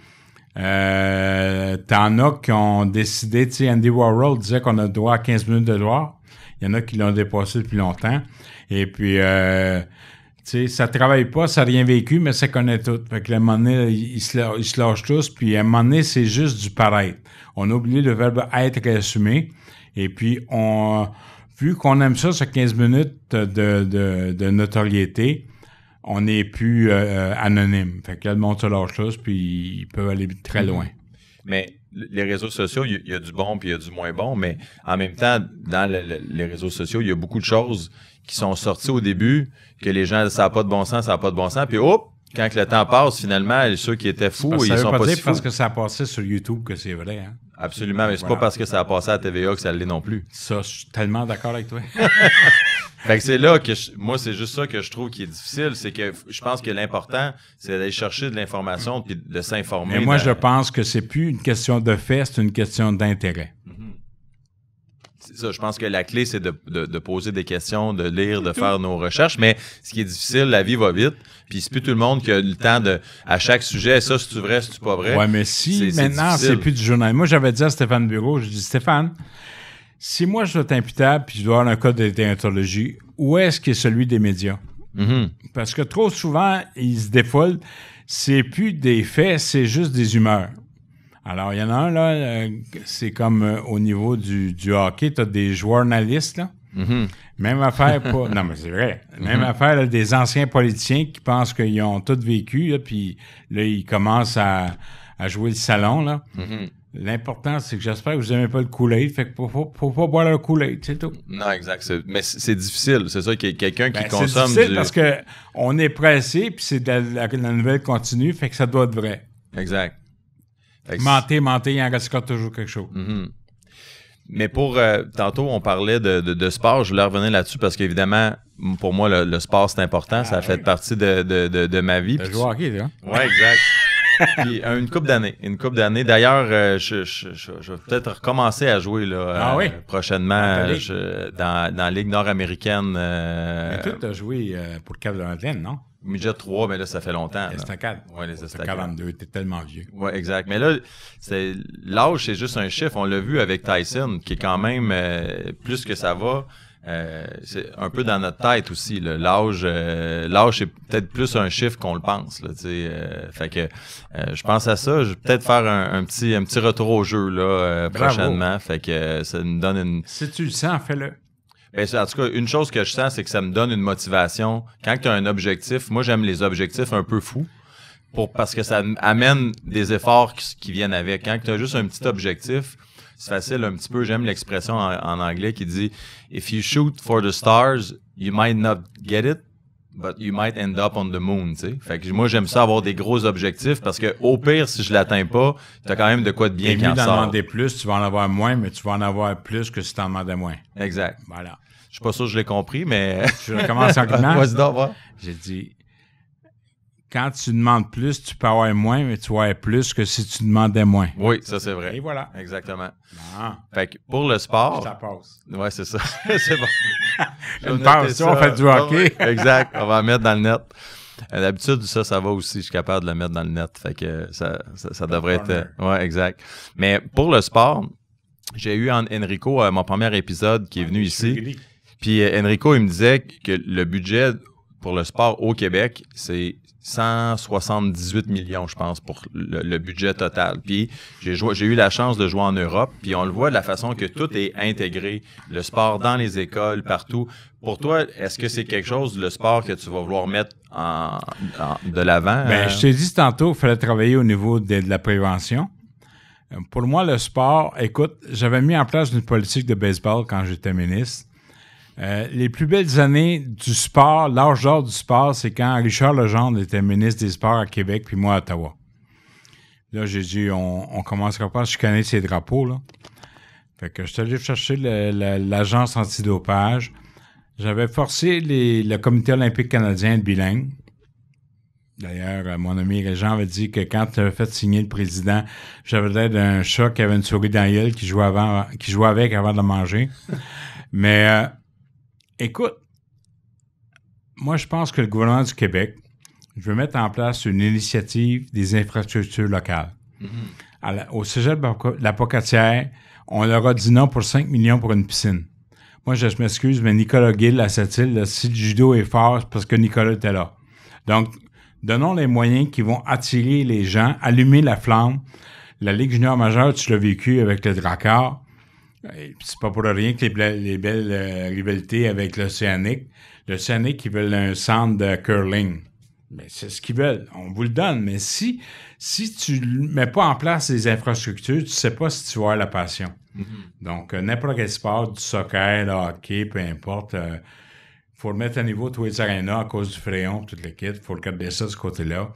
t'en as qui ont décidé, tu sais, Andy Warhol disait qu'on a le droit à 15 minutes de gloire. Il y en a qui l'ont dépassé depuis longtemps. Et puis, tu sais, ça travaille pas, ça n'a rien vécu, mais ça connaît tout. Fait que à un moment donné, ils se lâchent tous, puis à un moment donné, c'est juste du paraître. On a oublié le verbe être et assumer. Et puis, vu qu'on aime ça, ce 15 minutes de notoriété, on n'est plus anonyme. Fait que là, le monde se lâche tous, puis ils peuvent aller très loin. Mais les réseaux sociaux, il y a du bon puis il y a du moins bon, mais en même temps, dans les réseaux sociaux, il y a beaucoup de choses qui sont sorties au début, que les gens, ça n'a pas de bon sens, puis hop, quand le temps passe, finalement, ceux qui étaient fous, ils sont pas si fous. Parce que ça a passé sur YouTube que c'est vrai, hein? Absolument, mais c'est pas parce que ça a passé à TVA que ça l'est non plus. Ça, je suis tellement d'accord avec toi. Fait que c'est là que moi, c'est juste ça que je trouve qui est difficile, c'est que je pense que l'important, c'est d'aller chercher de l'information puis de s'informer. Mais moi, je pense que c'est plus une question de fait, c'est une question d'intérêt. C'est ça, je pense que la clé, c'est de poser des questions, de lire, de faire nos recherches, mais ce qui est difficile, la vie va vite, puis c'est plus tout le monde qui a le temps à chaque sujet, ça, c'est-tu vrai, c'est-tu pas vrai? Ouais, mais si maintenant, c'est plus du journal. Moi, j'avais dit à Stéphane Bureau, je dis, Stéphane, si moi, je dois être imputable, puis je dois avoir un code de déontologie, où est-ce qu'il est celui des médias? Parce que trop souvent, ils se défoulent. C'est plus des faits, c'est juste des humeurs. Alors, il y en a un, là, c'est comme au niveau du hockey, tu as des journalistes, là. Même affaire pas. Non, mais c'est vrai. Même affaire, là, des anciens politiciens qui pensent qu'ils ont tout vécu, là, puis là, ils commencent à jouer le salon, là. L'important, c'est que j'espère que vous n'aimez pas le Kool-Aid, fait que faut pas boire le Kool-Aid, c'est tout. Non, exact. Mais c'est difficile. C'est ça, qu'il y a quelqu'un qui consomme c'est difficile parce que on est pressé, puis c'est la nouvelle continue, fait que ça doit être vrai. Exact. Mentez, il en restera toujours quelque chose. Mais tantôt, on parlait de sport. Je voulais revenir là-dessus parce qu'évidemment, pour moi, le sport, c'est important. Ça a fait partie de ma vie. Tu joues au hockey, là? Oui, exact. Puis une couple d'années. D'ailleurs, je vais peut-être recommencer à jouer là, prochainement dans la Ligue nord-américaine. Mais toi, tu as joué pour le Cap de l'Antenne, non? Midget 3, mais là, ça fait longtemps. Les estacades. Oui, les estacades. 42, t'es tellement vieux. Oui, exact. Mais là, l'âge, c'est juste un chiffre. On l'a vu avec Tyson, qui est quand même, plus que ça va, c'est un peu dans notre tête aussi. L'âge, c'est peut-être plus un chiffre qu'on le pense. Là, fait que je pense à ça. Je vais peut-être faire un petit retour au jeu là, prochainement. Fait que ça nous donne une... Si tu le sens, fais-le. Ben, en tout cas, une chose que je sens, c'est que ça me donne une motivation. Quand tu as un objectif, moi j'aime les objectifs un peu fous parce que ça amène des efforts qui viennent avec. Quand tu as juste un petit objectif, c'est facile un petit peu. J'aime l'expression en anglais qui dit « If you shoot for the stars, you might not get it, but you might end up on the moon. » Fait que moi, j'aime ça avoir des gros objectifs parce que au pire, si je l'atteins pas, tu as quand même de quoi de bien qui en sort. Si tu en demander plus, tu vas en avoir moins, mais tu vas en avoir plus que si tu en demandais moins. Exact. Voilà. Je suis pas sûr que je l'ai compris, mais... Je recommence en climat. Vas-y donc, va. J'ai dit, quand tu demandes plus, tu peux avoir moins, mais tu vas avoir plus que si tu demandais moins. Oui, ça c'est vrai. Et voilà. Exactement. Ah. Fait que pour le sport... Ça passe. Ouais, c'est ça. C'est bon. Une passe, ça, on fait du hockey. Exact. On va la mettre dans le net. D'habitude, ça va aussi. Je suis capable de la mettre dans le net. Fait que ça devrait être... Ouais, exact. Mais pour le sport, j'ai eu Enrico, mon premier épisode, qui est venu ici. Puis Enrico, il me disait que le budget pour le sport au Québec, c'est 178 millions, je pense, pour le budget total. Puis j'ai eu la chance de jouer en Europe, puis on le voit de la façon que tout est intégré, le sport dans les écoles, partout. Pour toi, est-ce que c'est quelque chose, le sport, que tu vas vouloir mettre de l'avant? Ben, je t'ai dit tantôt qu'il fallait travailler au niveau de la prévention. Pour moi, le sport, écoute, j'avais mis en place une politique de baseball quand j'étais ministre. Les plus belles années du sport, l'âge d'or du sport, c'est quand Richard Legendre était ministre des Sports à Québec, puis moi à Ottawa. Là, j'ai dit, on commencera pas à chicaner ces drapeaux, là. Fait que je suis allé chercher l'agence antidopage. J'avais forcé le Comité olympique canadien de bilingue. D'ailleurs, mon ami Régent avait dit que quand tu avais fait signer le président, j'avais l'air d'un chat qui avait une souris dans la gueule qui jouait avec avant de manger. Mais... écoute, moi, je pense que le gouvernement du Québec veut mettre en place une initiative des infrastructures locales. Au cégep de la Pocatière, on leur a dit non pour 5 millions pour une piscine. Moi, je m'excuse, mais Nicolas Gill, à cette île, si le judo est fort, c'est parce que Nicolas était là. Donc, donnons les moyens qui vont attirer les gens, allumer la flamme. La Ligue junior majeure, tu l'as vécu avec le Drakkar. C'est pas pour rien que les belles rivalités avec l'Océanique. L'Océanique, ils veulent un centre de curling. Mais c'est ce qu'ils veulent. On vous le donne. Mais si tu ne mets pas en place les infrastructures, tu sais pas si tu vas avoir la passion. Donc, n'importe quel sport, du soccer, le hockey, peu importe, faut le mettre à niveau tous les arénas à cause du fréon, toute l'équipe. Il faut regarder ça de ce côté-là.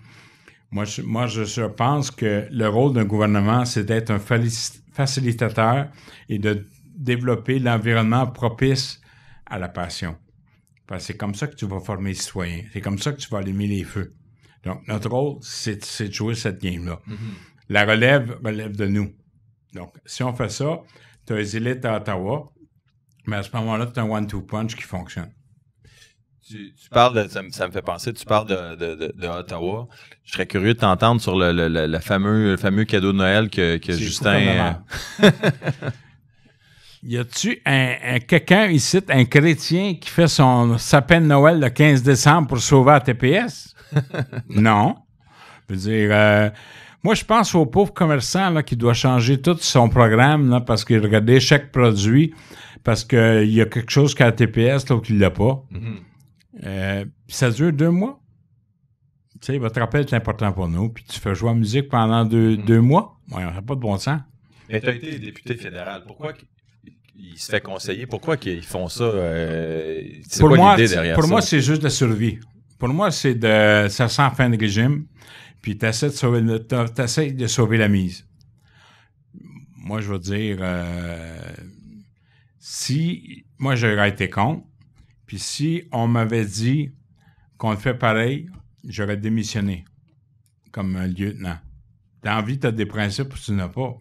Moi, je pense que le rôle d'un gouvernement, c'est d'être un facilitateur et de développer l'environnement propice à la passion. Parce que c'est comme ça que tu vas former les citoyens. C'est comme ça que tu vas allumer les feux. Donc, notre rôle, c'est de jouer cette game-là. La relève de nous. Donc, si on fait ça, tu as les élites à Ottawa, mais à ce moment-là, tu as un one-two punch qui fonctionne. Tu parles ça me fait penser, tu parles de Ottawa. Je serais curieux de t'entendre sur le fameux cadeau de Noël que Justin... Y a-tu quelqu'un ici, un chrétien, qui fait son sapin de Noël le 15 décembre pour sauver la TPS? Non. Je veux dire, moi, je pense au pauvre commerçant là, qui doit changer tout son programme là, parce qu'il regarde chaque produit, parce qu'il y a quelque chose qu'à la TPS, l'autre, il l'a pas. Ça dure 2 mois. Tu sais, votre rappel est important pour nous, puis tu fais jouer la musique pendant 2 mois. Ouais, ça n'a pas de bon sens. Mais tu as été député fédéral. Pourquoi il se fait conseiller? Pourquoi ils font ça? C'est pour quoi moi, l'idée derrière ça? Pour moi, c'est juste de survie. Pour moi, c'est de... Ça sent fin de régime, puis tu essaies de sauver la mise. Moi, je veux dire... si... Moi, j'aurais été contre, puis si on m'avait dit qu'on le fait pareil, j'aurais démissionné comme lieutenant. T'as envie, t'as des principes ou tu n'as pas.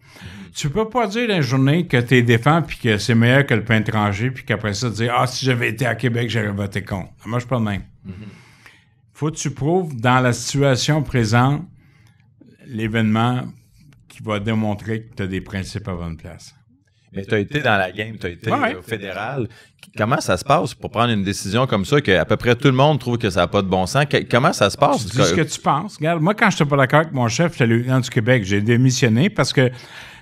Tu peux pas dire dans une journée que t'es défend puis que c'est meilleur que le pain étranger puis qu'après ça, dire « Ah, si j'avais été à Québec, j'aurais voté contre. » Ça marche pas de même. Faut que tu prouves dans la situation présente l'événement qui va démontrer que t'as des principes à bonne place. Mais tu as été dans la game, tu as été au fédéral. Comment ça se passe pour prendre une décision comme ça qu'à peu près tout le monde trouve que ça n'a pas de bon sens? Comment ça se passe? Tu dis ce que tu penses. Regarde, moi, quand je n'étais pas d'accord avec mon chef, j'étais lieutenant du Québec, j'ai démissionné parce que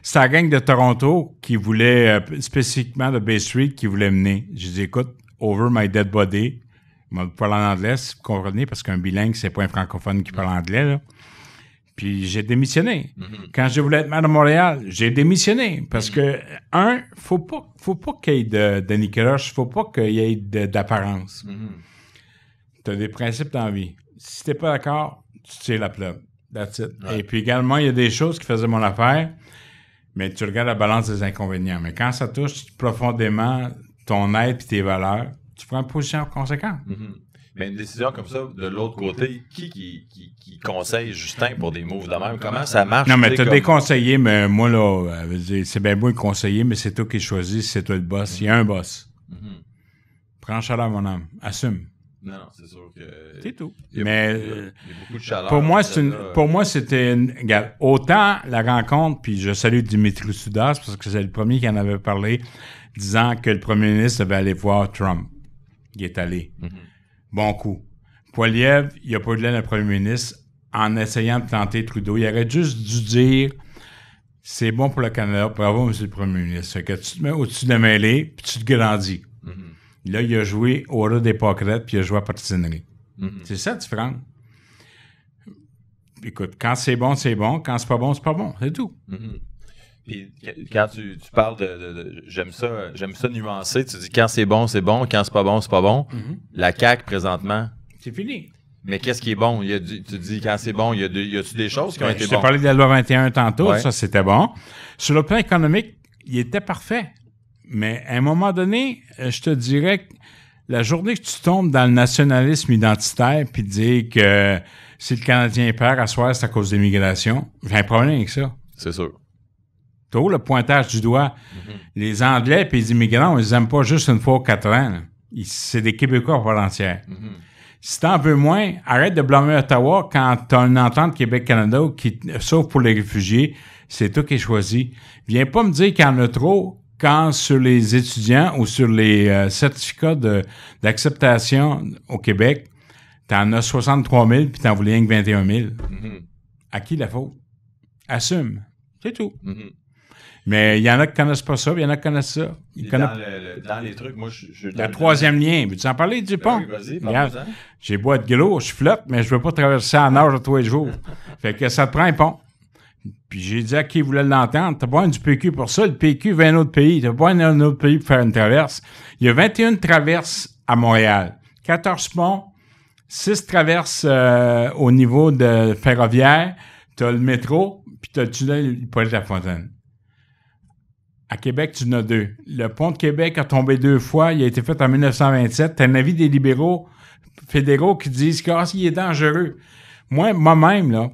c'était la gang de Toronto qui voulait, spécifiquement de Bay Street, qui voulait mener. J'ai dit, écoute, over my dead body. Il m'a parlé en anglais, si vous comprenez, parce qu'un bilingue, c'est pas un francophone qui parle anglais, là. Puis j'ai démissionné. Quand je voulais être maire de Montréal, j'ai démissionné. Parce que, faut pas qu'il y ait de niqueroche, faut pas qu'il y ait d'apparence. Tu as des principes dans la vie. Si t'es pas d'accord, tu tires la plug. That's it. Ouais. Et puis également, il y a des choses qui faisaient mon affaire, mais tu regardes la balance des inconvénients. Mais quand ça touche profondément ton être et tes valeurs, tu prends une position conséquente. Mais une décision comme ça, de l'autre côté, qui conseille Justin pour des moves de même? Comment ça marche? Non, mais tu as des conseillers, mais moi, là, c'est bien beau le conseiller, mais c'est toi qui choisis, c'est toi le boss. Il y a un boss. Prends chaleur, mon homme. Assume. Non, c'est sûr que... C'est tout. Mais il y a beaucoup de chaleur. Pour moi, c'était une... Regarde, autant la rencontre, puis je salue Dimitri Soudas, parce que c'est le premier qui en avait parlé, disant que le premier ministre devait aller voir Trump. Il est allé. Bon coup. Poilievre, il n'a pas eu de l'aide d'un premier ministre en essayant de tenter Trudeau. Il aurait juste dû dire « C'est bon pour le Canada, bravo, monsieur le premier ministre. » Fait que tu te mets au-dessus de la mêlée, puis tu te grandis. Là, il a joué au ras des pâquerettes, puis il a joué à partisanerie. C'est ça la différence. Écoute, quand c'est bon, c'est bon. Quand c'est pas bon, c'est pas bon. C'est tout. Puis quand tu parles de j'aime ça nuancer, tu dis quand c'est bon, quand c'est pas bon, c'est pas bon. La CAQ, présentement... C'est fini. Mais qu'est-ce qui est bon? Tu dis quand c'est bon, y a-tu des choses qui ont été bonnes? Je t'ai parlé de la loi 21 tantôt, ça c'était bon. Sur le plan économique, il était parfait. Mais à un moment donné, je te dirais que la journée que tu tombes dans le nationalisme identitaire puis dire que si le Canadien perd à soir, c'est à cause de l'immigration, j'ai un problème avec ça. C'est sûr. T'as le pointage du doigt. Les Anglais et les immigrants, on les aime pas juste une fois aux 4 ans. C'est des Québécois à part entière. Si t'en veux moins, arrête de blâmer Ottawa quand t'as une entente Québec-Canada qui, sauf pour les réfugiés, c'est toi qui es choisi. Viens pas me dire qu'il y en a trop quand sur les étudiants ou sur les certificats d'acceptation au Québec, t'en as 63 000 puis t'en voulais rien que 21 000. À qui la faute? Assume. C'est tout. Mais il y en a qui connaissent pas ça, il y en a qui connaissent ça. Dans les trucs, moi, je le troisième lien. Veux-tu en parler du pont? Oui, vas-y, parle-en. J'ai beau être gros, je flotte, mais je veux pas traverser en nage tous les jours. Fait que ça te prend un pont. Puis j'ai dit à qui voulait l'entendre, t'as pas un du PQ pour ça, le PQ va à un autre pays. T'as pas un autre pays pour faire une traverse. Il y a 21 traverses à Montréal. 14 ponts, 6 traverses au niveau de ferroviaire. T'as le métro, puis t'as le tunnel Hippolyte-Lafontaine. À Québec, tu en as 2. Le pont de Québec a tombé 2 fois. Il a été fait en 1927. T'as un avis des libéraux fédéraux qui disent qu'il est dangereux. Moi-même, là,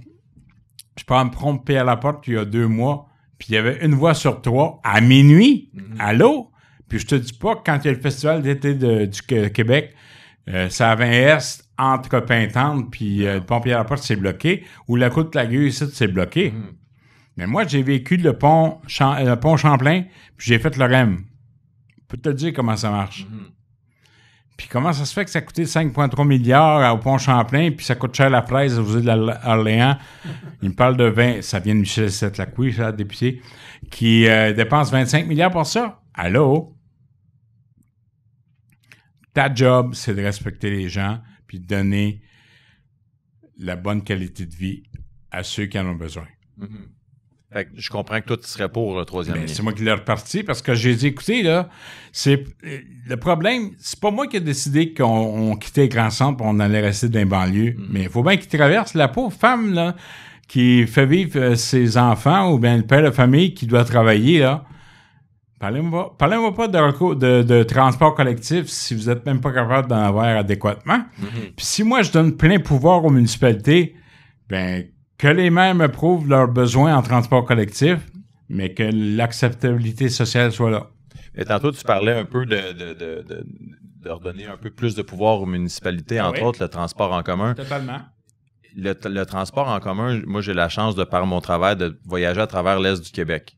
je prends me tromper à la porte il y a 2 mois, puis il y avait une voie sur 3 à minuit, à l'eau. Puis je te dis pas que quand il y a le festival d'été du Québec, ça avait un est entre Pintante puis le pont Pierre-Laporte, c'est bloqué, ou la côte de la Gueule, ici, c'est bloqué. Mais moi, j'ai vécu le pont Champlain, puis j'ai fait le REM. peux te dire comment ça marche. Puis comment ça se fait que ça a coûté 5,3 milliards au Pont Champlain, puis ça coûte cher la fraise aux îles d'Orléans. Il me parle de 20, ça vient de Michel Setlacouille, ça, député, qui dépense 25 milliards pour ça. Allô? Ta job, c'est de respecter les gens, puis de donner la bonne qualité de vie à ceux qui en ont besoin. Fait que je comprends que toi, tu serais pour le troisième lien. C'est moi qui l'ai reparti parce que j'ai dit, écoutez, là, le problème, c'est pas moi qui ai décidé qu'on quittait les grands centres et on allait rester dans les banlieues. Mais il faut bien qu'ils traversent. La pauvre femme, là, qui fait vivre ses enfants ou bien le père de famille qui doit travailler, là. Parlez-moi pas de transport collectif si vous n'êtes même pas capable d'en avoir adéquatement. Puis si moi, je donne plein pouvoir aux municipalités, ben que les maires me prouvent leurs besoins en transport collectif, mais que l'acceptabilité sociale soit là. Et tantôt, tu parlais un peu de redonner un peu plus de pouvoir aux municipalités, entre autres le transport en commun. Totalement. Le transport en commun, moi, j'ai la chance, de par mon travail, de voyager à travers l'Est du Québec.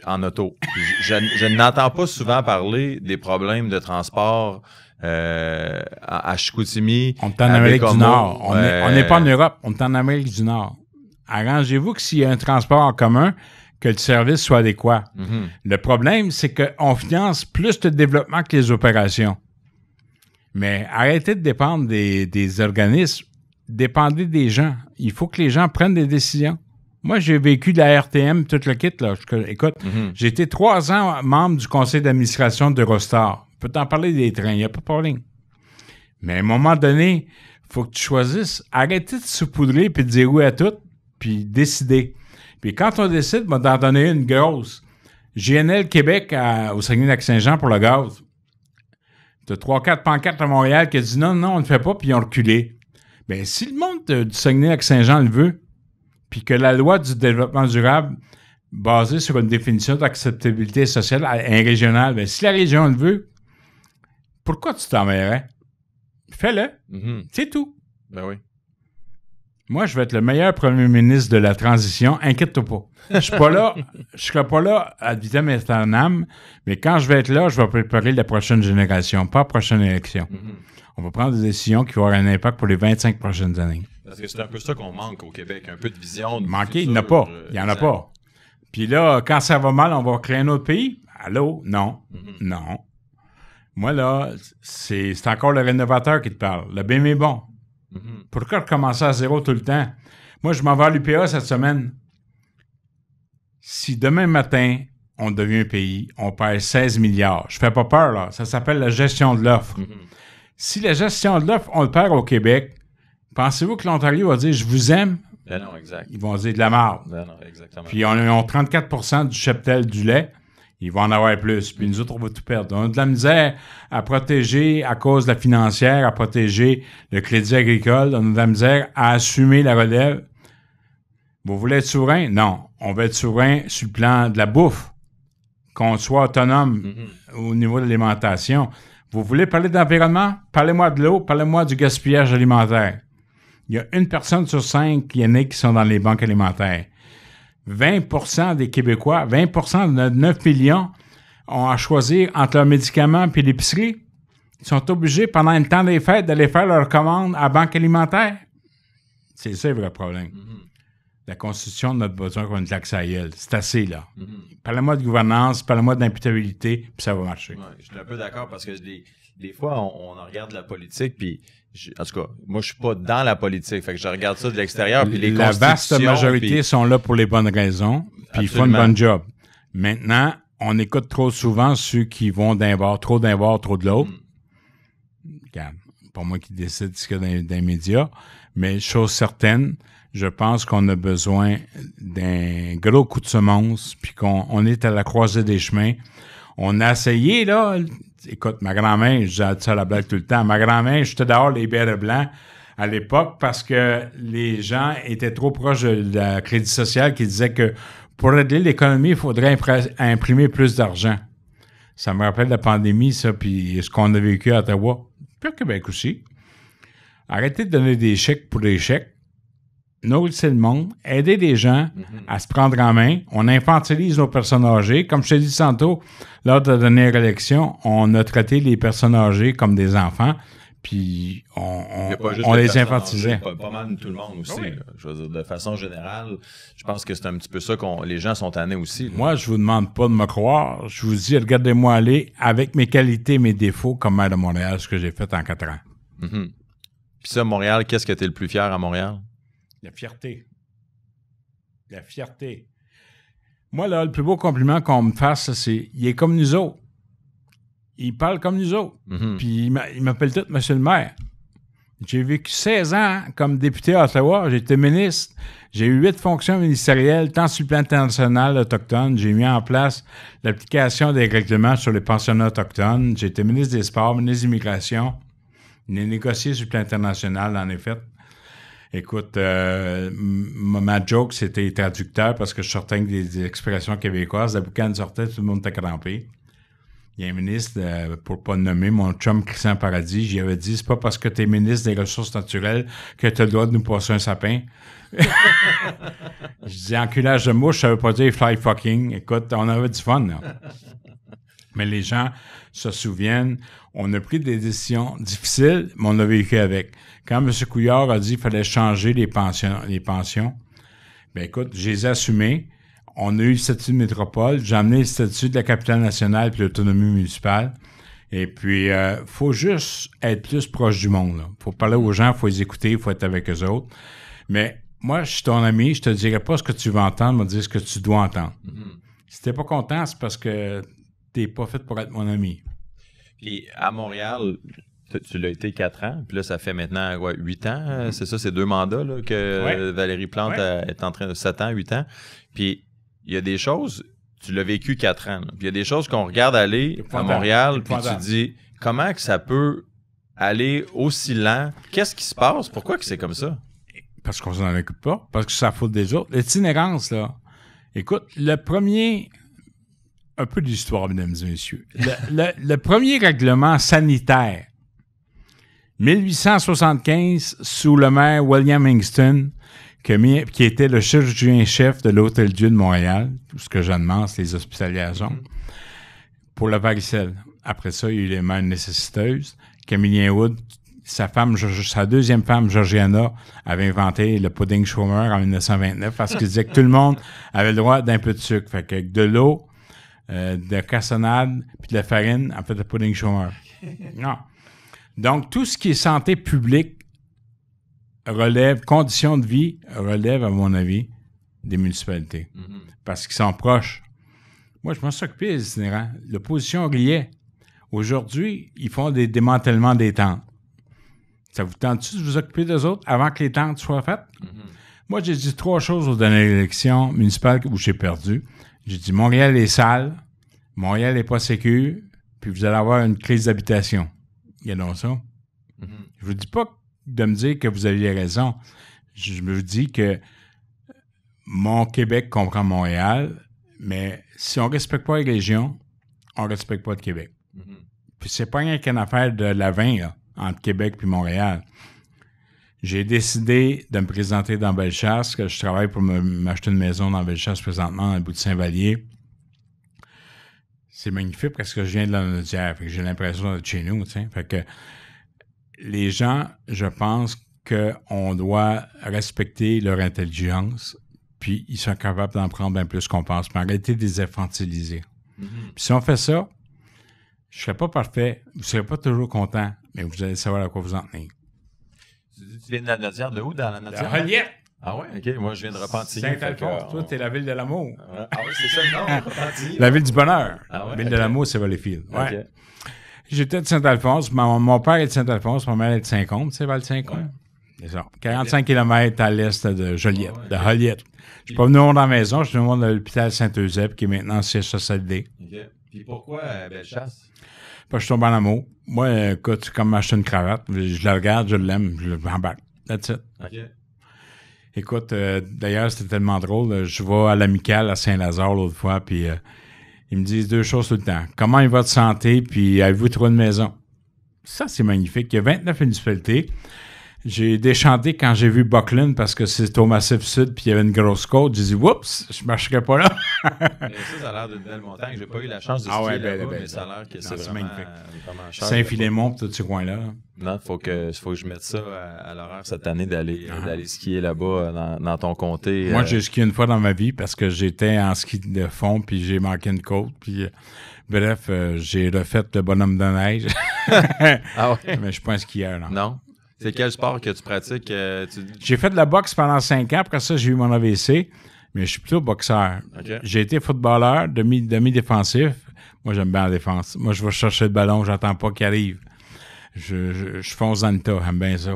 En auto. Je n'entends pas souvent parler des problèmes de transport à Chicoutimi. On est en Amérique du Nord. On n'est pas en Europe. On est en Amérique du Nord. Arrangez-vous que s'il y a un transport en commun, que le service soit adéquat. Le problème, c'est qu'on finance plus de développement que les opérations. Mais arrêtez de dépendre des organismes. Dépendez des gens. Il faut que les gens prennent des décisions. Moi, j'ai vécu de la RTM, tout le kit, là. Écoute, j'ai été 3 ans membre du conseil d'administration d'Eurostar. Je peux t'en parler des trains, il n'y a pas de problème. Mais à un moment donné, il faut que tu choisisses. Arrêtez de saupoudrer puis de dire oui à tout, puis décider. Puis quand on décide, on va t'en donner une grosse. GNL Québec au Saguenay-Lac-Saint-Jean pour le gaz. Tu as 3-4 pancartes à Montréal qui ont dit non, on ne le fait pas, puis ils ont reculé. Bien, si le monde du Saguenay-Lac-Saint-Jean le veut, puis que la loi du développement durable, basée sur une définition d'acceptabilité sociale régionale, bien, si la région le veut, pourquoi tu t'en mêlerais? Fais-le. C'est tout. Ben oui. Moi, je vais être le meilleur premier ministre de la transition. Inquiète-toi pas. Je serai pas là ad vitam aeternam, mais quand je vais être là, je vais préparer la prochaine génération, pas la prochaine élection. On va prendre des décisions qui vont avoir un impact pour les 25 prochaines années. Parce que c'est un peu ça qu'on manque au Québec, un peu de vision. Manquer, il n'y en a pas. Il n'y en a pas. Puis là, quand ça va mal, on va créer un autre pays? Allô? Non. Non. Moi, là, c'est encore le rénovateur qui te parle. Le BIM est bon. Pourquoi recommencer à zéro tout le temps? Moi, je m'en vais à l'UPA cette semaine. Si demain matin, on devient un pays, on perd 16 milliards. Je fais pas peur, là. Ça s'appelle la gestion de l'offre. Si la gestion de l'offre, on le perd au Québec, pensez-vous que l'Ontario va dire « Je vous aime » Ben non, exact. Ils vont dire de la marde. Ben non, exactement. Puis on a 34% du cheptel du lait. Ils vont en avoir plus. Puis nous autres, on va tout perdre. On a de la misère à protéger à cause de la financière, à protéger le crédit agricole. On a de la misère à assumer la relève. Vous voulez être souverain? Non. On veut être souverain sur le plan de la bouffe. Qu'on soit autonome au niveau de l'alimentation. Vous voulez parler d'environnement? Parlez-moi de l'eau. Parlez-moi du gaspillage alimentaire. Il y a 1 personne sur 5 qui sont dans les banques alimentaires. 20% des Québécois, 20% de 9 millions ont à choisir entre leurs médicaments et l'épicerie. Ils sont obligés, pendant le temps des fêtes, d'aller faire leurs commandes à la banque alimentaire. C'est ça le vrai problème. La Constitution n'a besoin qu'on taxe à elle. C'est assez, là. Parlez-moi de gouvernance, parlez-moi d'imputabilité, puis ça va marcher. Ouais, je suis un peu d'accord parce que des fois, on regarde la politique, puis en tout cas, moi, je suis pas dans la politique, fait que je regarde ça de l'extérieur, puis les La vaste majorité sont là pour les bonnes raisons, puis ils font une bonne job. Maintenant, on écoute trop souvent ceux qui vont d'un bord, trop de l'autre. Regarde, pas moi qui décide ce qu'il y a dans les médias, mais chose certaine, je pense qu'on a besoin d'un gros coup de semonce, puis qu'on est à la croisée des chemins. On a essayé, là. Écoute, ma grand-mère, je dis ça à la blague tout le temps, ma grand-mère, j'étais dehors les bérets blancs à l'époque parce que les gens étaient trop proches de la Crédit social qui disait que pour régler l'économie, il faudrait imprimer plus d'argent. Ça me rappelle la pandémie, ça, puis ce qu'on a vécu à Ottawa. Puis au Québec aussi. Arrêtez de donner des chèques pour des chèques. nourrir le monde, aider des gens à se prendre en main. On infantilise nos personnes âgées. Comme je t'ai dit tantôt, lors de la dernière élection, on a traité les personnes âgées comme des enfants, puis on les infantilisait. Pas mal tout le monde aussi. Oui. Je veux dire, de façon générale, je pense que c'est un petit peu ça les gens sont tannés aussi. Là. Moi, je vous demande pas de me croire. Je vous dis, regardez-moi aller avec mes qualités, mes défauts comme maire de Montréal, ce que j'ai fait en 4 ans. Mm-hmm. Puis ça, Montréal, qu'est-ce que tu es le plus fier à Montréal? La fierté. La fierté. Moi, là, le plus beau compliment qu'on me fasse, c'est il est comme nous autres. Il parle comme nous autres. Mm-hmm. Puis il m'appelle tout Monsieur le maire. J'ai vécu 16 ans comme député à Ottawa. J'ai été ministre. J'ai eu 8 fonctions ministérielles, tant sur le plan international autochtone. J'ai mis en place l'application des règlements sur les pensionnats autochtones. J'ai été ministre des Sports, ministre de l'Immigration. Il a négocié sur le plan international, en effet. Écoute, ma joke, c'était traducteur parce que je sortais avec des expressions québécoises. La boucane sortait, tout le monde était crampé. Il y a un ministre, pour ne pas le nommer, mon chum Christian Paradis, j'y avais dit, c'est pas parce que tu es ministre des Ressources naturelles que tu as le droit de nous passer un sapin. Je dis, enculage de mouche, ça veut pas dire fly fucking. Écoute, on avait du fun, là. Mais les gens se souviennent, on a pris des décisions difficiles, mais on a vécu avec. Quand M. Couillard a dit qu'il fallait changer les pensions, bien écoute, je les ai assumées. On a eu le statut de métropole. J'ai amené le statut de la capitale nationale puis l'autonomie municipale. Et puis, faut juste être plus proche du monde. Il faut parler aux gens, il faut les écouter, il faut être avec eux autres. Mais moi, je suis ton ami, je te dirai pas ce que tu veux entendre, me dire ce que tu dois entendre. Mm-hmm. Si t'es pas content, c'est parce que t'es pas fait pour être mon ami. Puis, à Montréal, tu l'as été 4 ans, puis là, ça fait maintenant 8 ans. C'est ça, c'est 2 mandats là, que Valérie Plante est en train de 7 ans, 8 ans. Puis, il y a des choses, tu l'as vécu 4 ans, là, puis il y a des choses qu'on regarde aller à Montréal, puis tu dis, comment que ça peut aller aussi lent? Qu'est-ce qui se passe? Pourquoi que c'est comme ça? Parce qu'on s'en occupe pas, parce que ça faute des autres. L'itinérance, là, écoute, le premier... Un peu d'histoire, mesdames et messieurs. Le premier règlement sanitaire, 1875, sous le maire William Hingston, qui était le chirurgien-chef de l'Hôtel-Dieu de Montréal, tout ce que j'annonce, les hospitalisations, pour la varicelle. Après ça, il y a eu les mères nécessiteuses. Camillien Wood, sa deuxième femme, Georgiana, avait inventé le pudding chômeur en 1929 parce qu'il disait que tout le monde avait le droit d'un peu de sucre. Fait qu'avec de l'eau, de cassonade puis de la farine, en fait, le pudding chômeur. Non. Donc, tout ce qui est santé publique relève, conditions de vie, relève, à mon avis, des municipalités. Mm-hmm. Parce qu'ils sont proches. Moi, je m'en suis occupé des itinérants. L'opposition riait. Aujourd'hui, ils font des démantèlements des tentes. Ça vous tente-tu de vous occuper d'eux autres avant que les tentes soient faites? Mm-hmm. Moi, j'ai dit 3 choses aux dernières élections municipales où j'ai perdu. J'ai dit, Montréal est sale, Montréal n'est pas sécure, puis vous allez avoir une crise d'habitation. Il y a donc ça. Mm-hmm. Je vous dis pas de me dire que vous aviez raison. Je me dis que mon Québec comprend Montréal, mais si on ne respecte pas les régions, on ne respecte pas le Québec. Mm-hmm. Puis c'est pas rien qu'une affaire de la 20, là, entre Québec et Montréal. J'ai décidé de me présenter dans Bellechasse, que je travaille pour m'acheter une maison dans Bellechasse présentement, dans le bout de Saint-Vallier. C'est magnifique parce que je viens de la Naudière, fait que j'ai l'impression d'être chez nous, tu sais. Fait que les gens, je pense qu'on doit respecter leur intelligence, puis ils sont capables d'en prendre bien plus qu'on pense, puis arrêter de les infantiliser. Mm-hmm. Puis si on fait ça, je ne serai pas parfait, vous ne serez pas toujours content, mais vous allez savoir à quoi vous en tenir. Tu viens de la Naudière, de où dans la Naudière? De Joliette. Ah ouais, OK. Moi, je viens de Repentigny. Saint-Alphonse. Toi, t'es la ville de l'amour. Ah oui, c'est ça le nom, Repentigny. La ville du bonheur. Ah ouais, ville de l'amour, c'est Valleyfield. Ouais. Okay. J'étais de Saint-Alphonse. Mon père est de Saint-Alphonse. Ma mère est de Saint-Côme. Tu sais, Val-Saint-Côme? Ouais. C'est ça. 45 km à l'est de Joliette, de Joliette. Je suis pas venu dans la maison. Je suis venu dans l'hôpital Saint-Eusèbe, qui est maintenant CHSLD. OK. Puis pourquoi Bellechasse? Parce que je tombe en amour. Moi, écoute, c'est comme m'acheter une cravate. Je la regarde, je l'aime, je l'embarque. That's it. OK. Écoute, d'ailleurs, c'était tellement drôle. Je vais à l'Amicale à Saint-Lazare l'autre fois, puis ils me disent 2 choses tout le temps. Comment est votre santé, puis avez-vous trouvé une maison? Ça, c'est magnifique. Il y a 29 municipalités. J'ai déchanté quand j'ai vu Buckland parce que c'est au Massif Sud puis il y avait une grosse côte. J'ai dit, oups, je ne marcherai pas là. Mais ça a l'air d'une belle montagne. J'ai pas eu la chance de skier là-bas, mais ça a l'air que c'est vraiment cher. Saint-Philémon, tout ce coin-là. Non, faut que je mette ça à l'horaire cette année d'aller skier là-bas dans ton comté. Moi, j'ai skié une fois dans ma vie parce que j'étais en ski de fond puis j'ai manqué une côte. Puis, bref, j'ai refait le bonhomme de neige. Ah ouais? Mais je suis pas un skieur, non. Non? C'est quel sport que tu pratiques? J'ai fait de la boxe pendant 5 ans. Après ça, j'ai eu mon AVC. Mais je suis plutôt boxeur. Okay. J'ai été footballeur, demi-défensif. Moi, j'aime bien la défense. Moi, je vais chercher le ballon, j'attends pas qu'il arrive. Je fonce dans le tas, j'aime bien ça.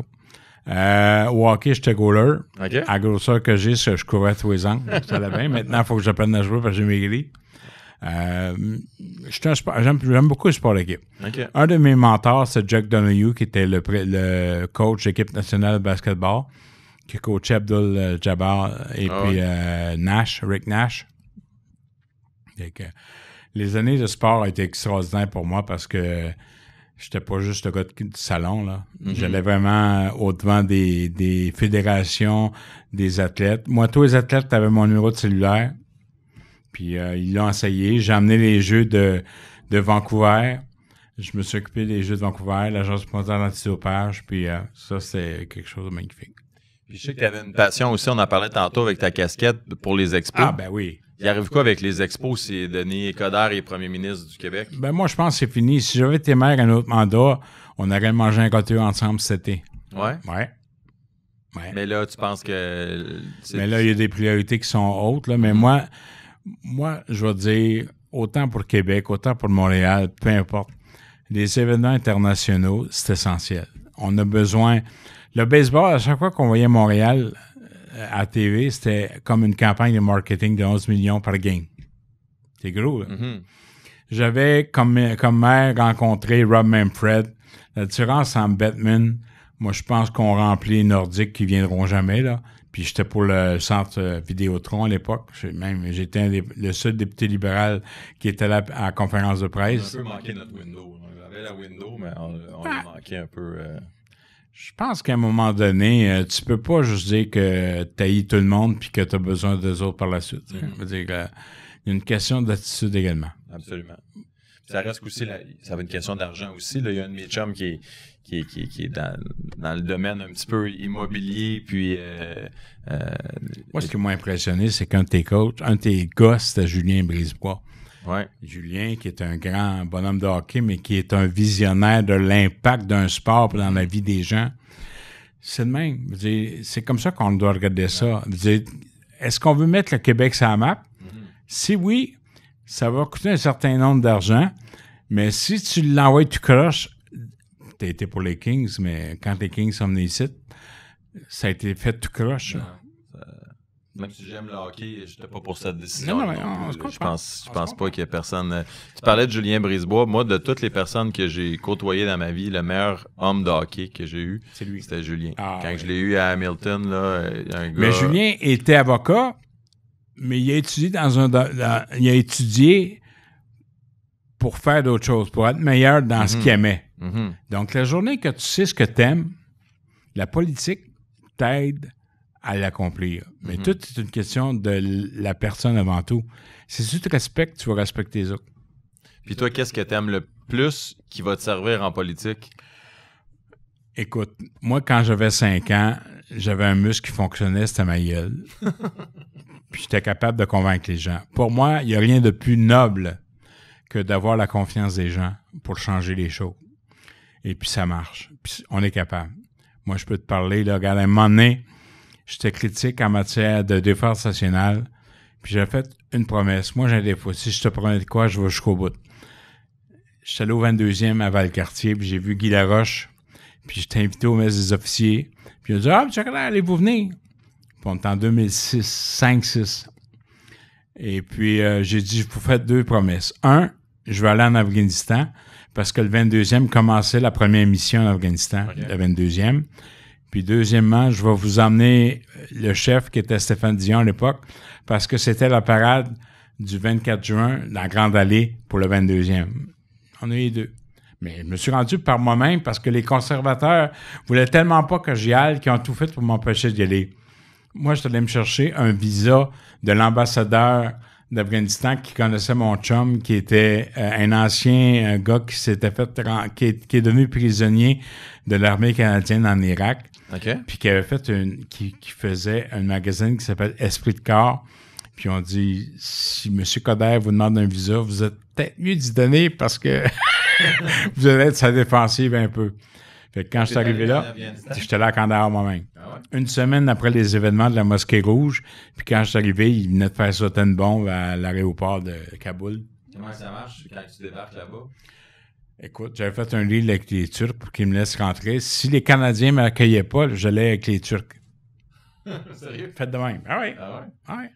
Au hockey, j'étais goaler. Okay. À la grosseur que j'ai, je courais tous les angles. Ça allait bien. Maintenant, il faut que j'apprenne à jouer parce que j'ai maigri. J'aime beaucoup le sport d'équipe. Okay. Un de mes mentors, c'est Jack Donahue, qui était le coach de l'équipe nationale de basketball, qui coachait Abdul Jabbar et puis Rick Nash. Donc, les années de sport ont été extraordinaires pour moi parce que j'étais pas juste le gars du salon, là. Mm-hmm. J'allais vraiment au-devant des fédérations, des athlètes. Moi, tous les athlètes avaient mon numéro de cellulaire. Puis ils l'ont essayé. J'ai amené les Jeux de Vancouver. Je me suis occupé des Jeux de Vancouver, l'Agence mondiale antidopage. Puis ça, c'est quelque chose de magnifique. Puis je sais que tu avais une passion aussi, on en parlait tantôt avec ta casquette pour les expos. Ah, ben oui. Il arrive quoi avec les expos si Denis Coderre est premier ministre du Québec? Ben moi, je pense que c'est fini. Si j'avais été maire à un autre mandat, on aurait mangé un gâteau ensemble cet été. Ouais? Ouais. Mais là, tu penses que... Mais là, il y a des priorités qui sont hautes, là. Mais moi, je vais dire, autant pour Québec, autant pour Montréal, peu importe, les événements internationaux, c'est essentiel. On a besoin... Le baseball, à chaque fois qu'on voyait Montréal à TV, c'était comme une campagne de marketing de 11 millions par game. C'est gros, là. Mm-hmm. J'avais, comme maire, rencontré Rob Manfred. La différence en Batman, moi, je pense qu'on remplit les Nordiques qui viendront jamais, là. Puis j'étais pour le centre Vidéotron à l'époque. J'étais le seul député libéral qui était là à la conférence de presse. On a un peu manqué notre window. On avait la window, mais on a manqué un peu... Je pense qu'à un moment donné, tu peux pas juste dire que tu haïs tout le monde puis que tu as besoin d'eux autres par la suite. Mm-hmm. Je veux dire, il y a une question d'attitude également. Absolument. Ça reste aussi, ça va une question d'argent aussi. Là. Il y a un de mes chums qui est dans le domaine un petit peu immobilier. Puis, moi, ce qui m'a impressionné, c'est qu'un de tes coachs, un de tes gars, c'était Julien Brisebois. Ouais. Julien, qui est un grand bonhomme de hockey, mais qui est un visionnaire de l'impact d'un sport dans la vie des gens. C'est le même. Je veux dire, c'est comme ça qu'on doit regarder ça. Je veux dire, est-ce qu'on veut mettre le Québec sur la map? Mm-hmm. Si oui, ça va coûter un certain nombre d'argent, mais si tu l'envoies tout croche, tu as été pour les Kings, mais quand les Kings sont venus ici, ça a été fait tout croche. Même si j'aime le hockey, je n'étais pas pour cette décision. Non, je pense pas qu'il y ait personne. Tu parlais de Julien Brisebois. Moi, de toutes les personnes que j'ai côtoyées dans ma vie, le meilleur homme de hockey que j'ai eu, c'était Julien. Quand je l'ai eu à Hamilton, là, un gars... Mais Julien était avocat, mais il a étudié il a étudié pour faire d'autres choses, pour être meilleur dans ce qu'il aimait. Mm-hmm. Donc, la journée que tu sais ce que tu aimes, la politique t'aide à l'accomplir. Mais tout est une question de la personne avant tout. Si tu te respectes, tu vas respecter les autres. Puis toi, qu'est-ce que tu aimes le plus qui va te servir en politique? Écoute, moi, quand j'avais 5 ans, j'avais un muscle qui fonctionnait, c'était ma gueule. Puis j'étais capable de convaincre les gens. Pour moi, il n'y a rien de plus noble que d'avoir la confiance des gens pour changer les choses. Et puis ça marche. Puis on est capable. Moi, je peux te parler, là, regarde, à un moment donné, j'étais critique en matière de défense nationale, puis j'ai fait une promesse. Moi, j'ai un défaut. Si je te promets de quoi, je vais jusqu'au bout. J'étais allé au 22e à Valcartier, puis j'ai vu Guy Laroche, puis j'étais invité au messe des officiers, puis il a dit « Ah, M. Coderre, allez-vous venir? » Puis on était en 2006, 5-6. Et puis, j'ai dit « Vous faites 2 promesses. 1, je vais aller en Afghanistan, parce que le 22e commençait la première mission en Afghanistan, le 22e. Puis deuxièmement, je vais vous emmener le chef qui était Stéphane Dion à l'époque parce que c'était la parade du 24 juin dans la Grande Allée pour le 22e. On a eu les 2. Mais je me suis rendu par moi-même parce que les conservateurs voulaient tellement pas que j'y aille qu'ils ont tout fait pour m'empêcher d'y aller. Moi, je suis allé me chercher un visa de l'ambassadeur d'Afghanistan qui connaissait mon chum, qui était un ancien gars qui s'était fait qui est devenu prisonnier de l'armée canadienne en Irak. OK. Puis qui avait fait qui faisait un magazine qui s'appelle Esprit de corps. Puis on dit, si M. Coderre vous demande un visa, vous êtes peut-être mieux d'y donner parce que vous allez être sa défensive un peu. Fait que quand je suis arrivé là, j'étais là à Kandahar moi-même. Ah ouais? Une semaine après les événements de la Mosquée Rouge, puis quand je suis arrivé, il venait de faire sauter une bombe à l'aéroport de Kaboul. Comment ça marche quand tu débarques là-bas? Écoute, j'avais fait un deal avec les Turcs pour qu'ils me laissent rentrer. Si les Canadiens ne m'accueillaient pas, j'allais avec les Turcs. Sérieux? Faites de même. Ah oui. Ah ouais? Ah oui.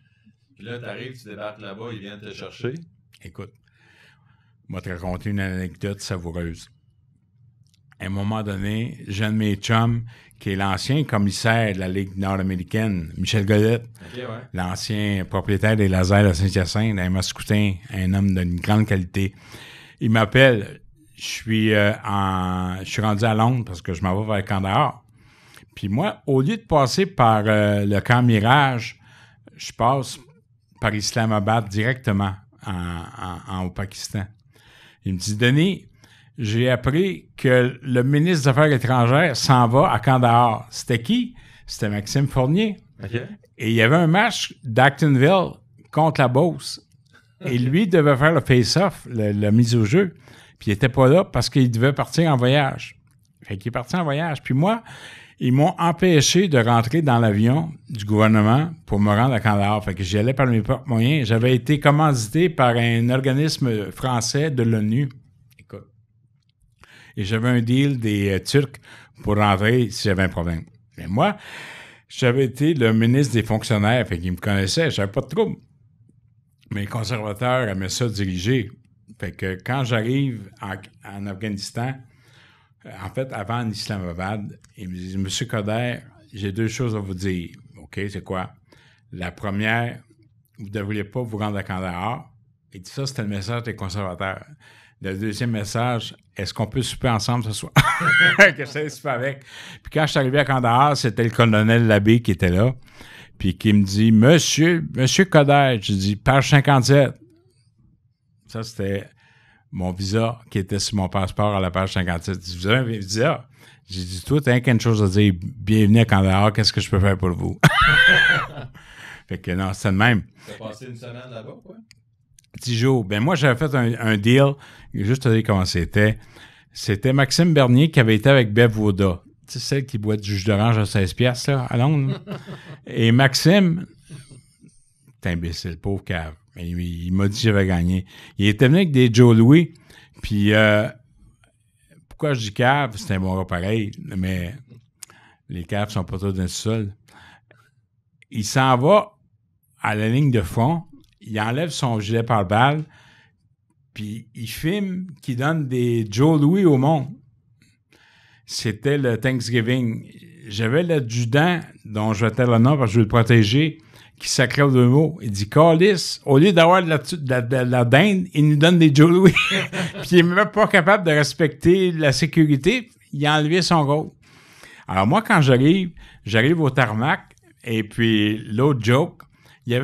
Puis là, t'arrives, tu débarques là-bas, ils viennent te chercher. Écoute, je vais te raconter une anecdote savoureuse. À un moment donné, j'ai un de mes chums, qui est l'ancien commissaire de la Ligue nord-américaine, Michel Godette, OK, ouais. l'ancien propriétaire des lasers de Saint-Hyacinthe, un Mascoutin, un homme d'une grande qualité. Il m'appelle, je suis rendu à Londres parce que je m'en vais vers Kandahar. Puis moi, au lieu de passer par le camp Mirage, je passe par Islamabad directement au Pakistan. Il me dit, Denis, j'ai appris que le ministre des Affaires étrangères s'en va à Kandahar. C'était qui? C'était Maxime Fournier. OK. Et il y avait un match d'Actonville contre la Beauce. Et lui devait faire le face-off, la mise au jeu. Puis il n'était pas là parce qu'il devait partir en voyage. Fait qu'il est parti en voyage. Puis moi, ils m'ont empêché de rentrer dans l'avion du gouvernement pour me rendre à Kandahar. Fait que j'y allais par mes propres moyens. J'avais été commandité par un organisme français de l'ONU. Écoute. Et j'avais un deal des Turcs pour rentrer si j'avais un problème. Mais moi, j'avais été le ministre des fonctionnaires. Fait qu'ils me connaissaient. J'avais pas de trouble. Mais les conservateurs aimaient ça diriger. Fait que quand j'arrive en Afghanistan, en fait, avant en Islamabad, ils me disent, Monsieur Coderre, j'ai deux choses à vous dire. OK, c'est quoi? La première, vous ne devriez pas vous rendre à Kandahar. Et ça, c'était le message des conservateurs. Le deuxième message, est-ce qu'on peut souper ensemble ce soir? Que ça souper avec. Puis quand je suis arrivé à Kandahar, c'était le colonel Labbé qui était là. Puis qui me dit, Monsieur Coderre, je dis, page 57. Ça, c'était mon visa qui était sur mon passeport à la page 57. Je dis, vous avez un visa? J'ai dit, toi, t'as quelque chose à dire. Bienvenue à Kandahar, qu'est-ce que je peux faire pour vous? Fait que non, c'est le même. T'as passé une semaine là-bas, quoi? 10 jours. Ben moi, j'avais fait un deal, juste à dire comment c'était. C'était Maxime Bernier qui avait été avec Bev Voda. Tu sais, celle qui boit du jus d'orange à 16$, là, à Londres. Et Maxime, t'es imbécile, pauvre cave. Il m'a dit que j'avais gagné. Il était venu avec des Joe Louis, puis pourquoi je dis cave? C'est un bon gars pareil, mais les caves sont pas tous dans le sol. Il s'en va à la ligne de front, il enlève son gilet pare-balles, puis il filme qu'il donne des Joe Louis au monde. C'était le Thanksgiving. J'avais l'adjudant, dont je vais taire le nom parce que je veux le protéger, qui sacrait aux deux mots. Il dit, Callis, au lieu d'avoir de la dinde, il nous donne des Joe Louis. Puis il n'est même pas capable de respecter la sécurité. Il a enlevé son rôle. Alors moi, quand j'arrive au tarmac, et puis l'autre joke, il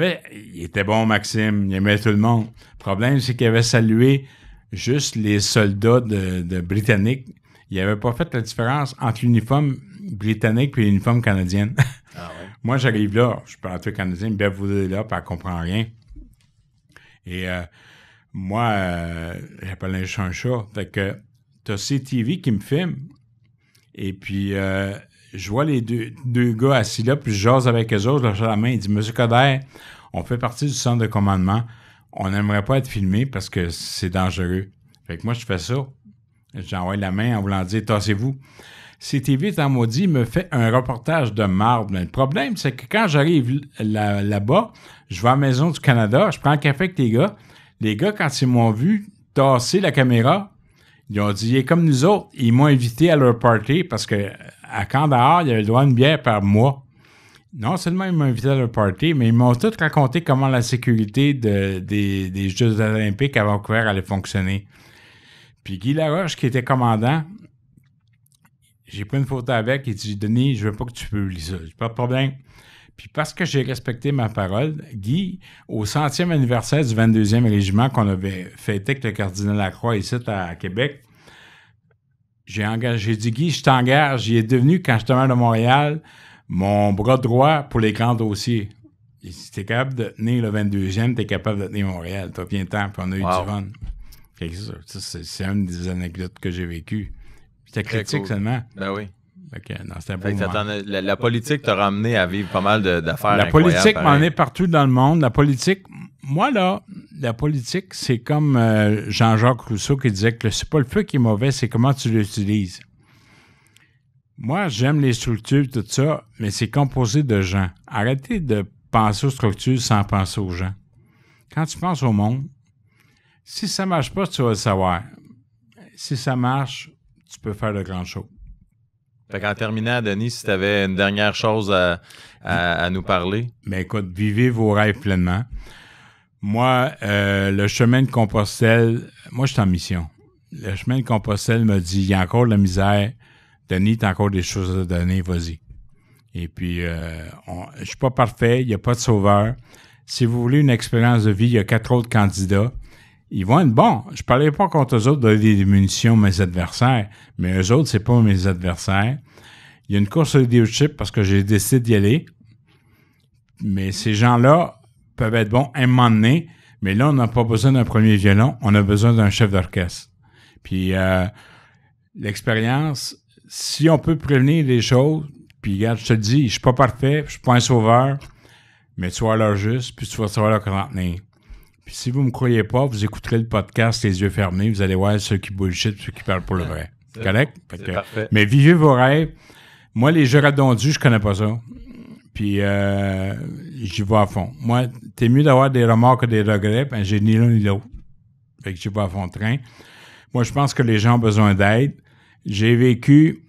était bon, Maxime, il aimait tout le monde. Le problème, c'est qu'il avait salué juste les soldats de Britanniques. Il n'avait pas fait la différence entre l'uniforme britannique et l'uniforme canadien. Ah ouais. Moi, j'arrive là, je parle un Canadien, Bev vous est là, puis elle comprend rien. Et moi, j'appelle un chat un chat. Fait que t'as CTV qui me filme, et puis je vois les deux gars assis là, puis je jase avec eux autres, je lâche la main, il dit, Monsieur Coderre, on fait partie du centre de commandement, on n'aimerait pas être filmé parce que c'est dangereux. Fait que moi, je fais ça. J'envoie la main en voulant dire, tassez-vous. CTV, étant maudit, me fait un reportage de marde. Mais le problème, c'est que quand j'arrive là-bas, je vais à la Maison du Canada, je prends un café avec les gars. Les gars, quand ils m'ont vu tasser la caméra, ils ont dit, il est comme nous autres. Ils m'ont invité à leur party parce que à Kandahar, il y avait le droit à une bière par mois. Non seulement ils m'ont invité à leur party, mais ils m'ont tout raconté comment la sécurité des Jeux olympiques à Vancouver allait fonctionner. Puis Guy Laroche, qui était commandant, j'ai pris une photo avec, il dit « Denis, je veux pas que tu publies ça. » J'ai pas de problème. Puis parce que j'ai respecté ma parole, Guy, au 100e anniversaire du 22e régiment qu'on avait fêté avec le cardinal Lacroix ici à Québec, j'ai dit « Guy, je t'engage. » Il est devenu, quand j'étais maire de Montréal, mon bras droit pour les grands dossiers. Si t'es capable de tenir le 22e, t'es capable de tenir Montréal. T'as bien de temps, puis on a eu du fun. C'est une des anecdotes que j'ai vécues. C'était critique seulement. Ben oui. Non, c'était beau. La politique t'a ramené à vivre pas mal d'affaires La politique m'a emmené partout dans le monde. La politique, moi là, la politique, c'est comme Jean-Jacques Rousseau qui disait que c'est pas le feu qui est mauvais, c'est comment tu l'utilises. Moi, j'aime les structures, tout ça, mais c'est composé de gens. Arrêtez de penser aux structures sans penser aux gens. Quand tu penses au monde, si ça marche pas, tu vas le savoir. Si ça marche, tu peux faire de grandes choses. Fait qu'en terminant, Denis, si tu avais une dernière chose à nous parler. Ben écoute, vivez vos rêves pleinement. Moi, le chemin de Compostelle, moi, je suis en mission. Le chemin de Compostelle me dit, il y a encore de la misère. Denis, tu as encore des choses à donner, vas-y. Et puis, je suis pas parfait, il n'y a pas de sauveur. Si vous voulez une expérience de vie, il y a 4 autres candidats. Ils vont être bons. Je ne parlais pas contre eux autres de donner des munitions à mes adversaires, mais eux autres, c'est pas mes adversaires. Il y a une course de leadership parce que j'ai décidé d'y aller. Mais ces gens-là peuvent être bons à un moment donné, mais là, on n'a pas besoin d'un premier violon, on a besoin d'un chef d'orchestre. Puis, l'expérience, si on peut prévenir les choses, puis regarde, je te le dis, je suis pas parfait, je suis pas un sauveur, mais tu vas leur juste, puis tu vas savoir leur comment tenir. Puis si vous me croyez pas, vous écouterez le podcast les yeux fermés, vous allez voir ceux qui bullshit, ceux qui parlent pour le vrai. C'est correct? Parfait. Mais vivez vos rêves. Moi, les jeux radondus, je connais pas ça. Puis j'y vais à fond. Moi, t'es mieux d'avoir des remords que des regrets, ben j'ai ni l'un ni l'autre. Fait que j'y vais à fond de train. Moi, je pense que les gens ont besoin d'aide. J'ai vécu...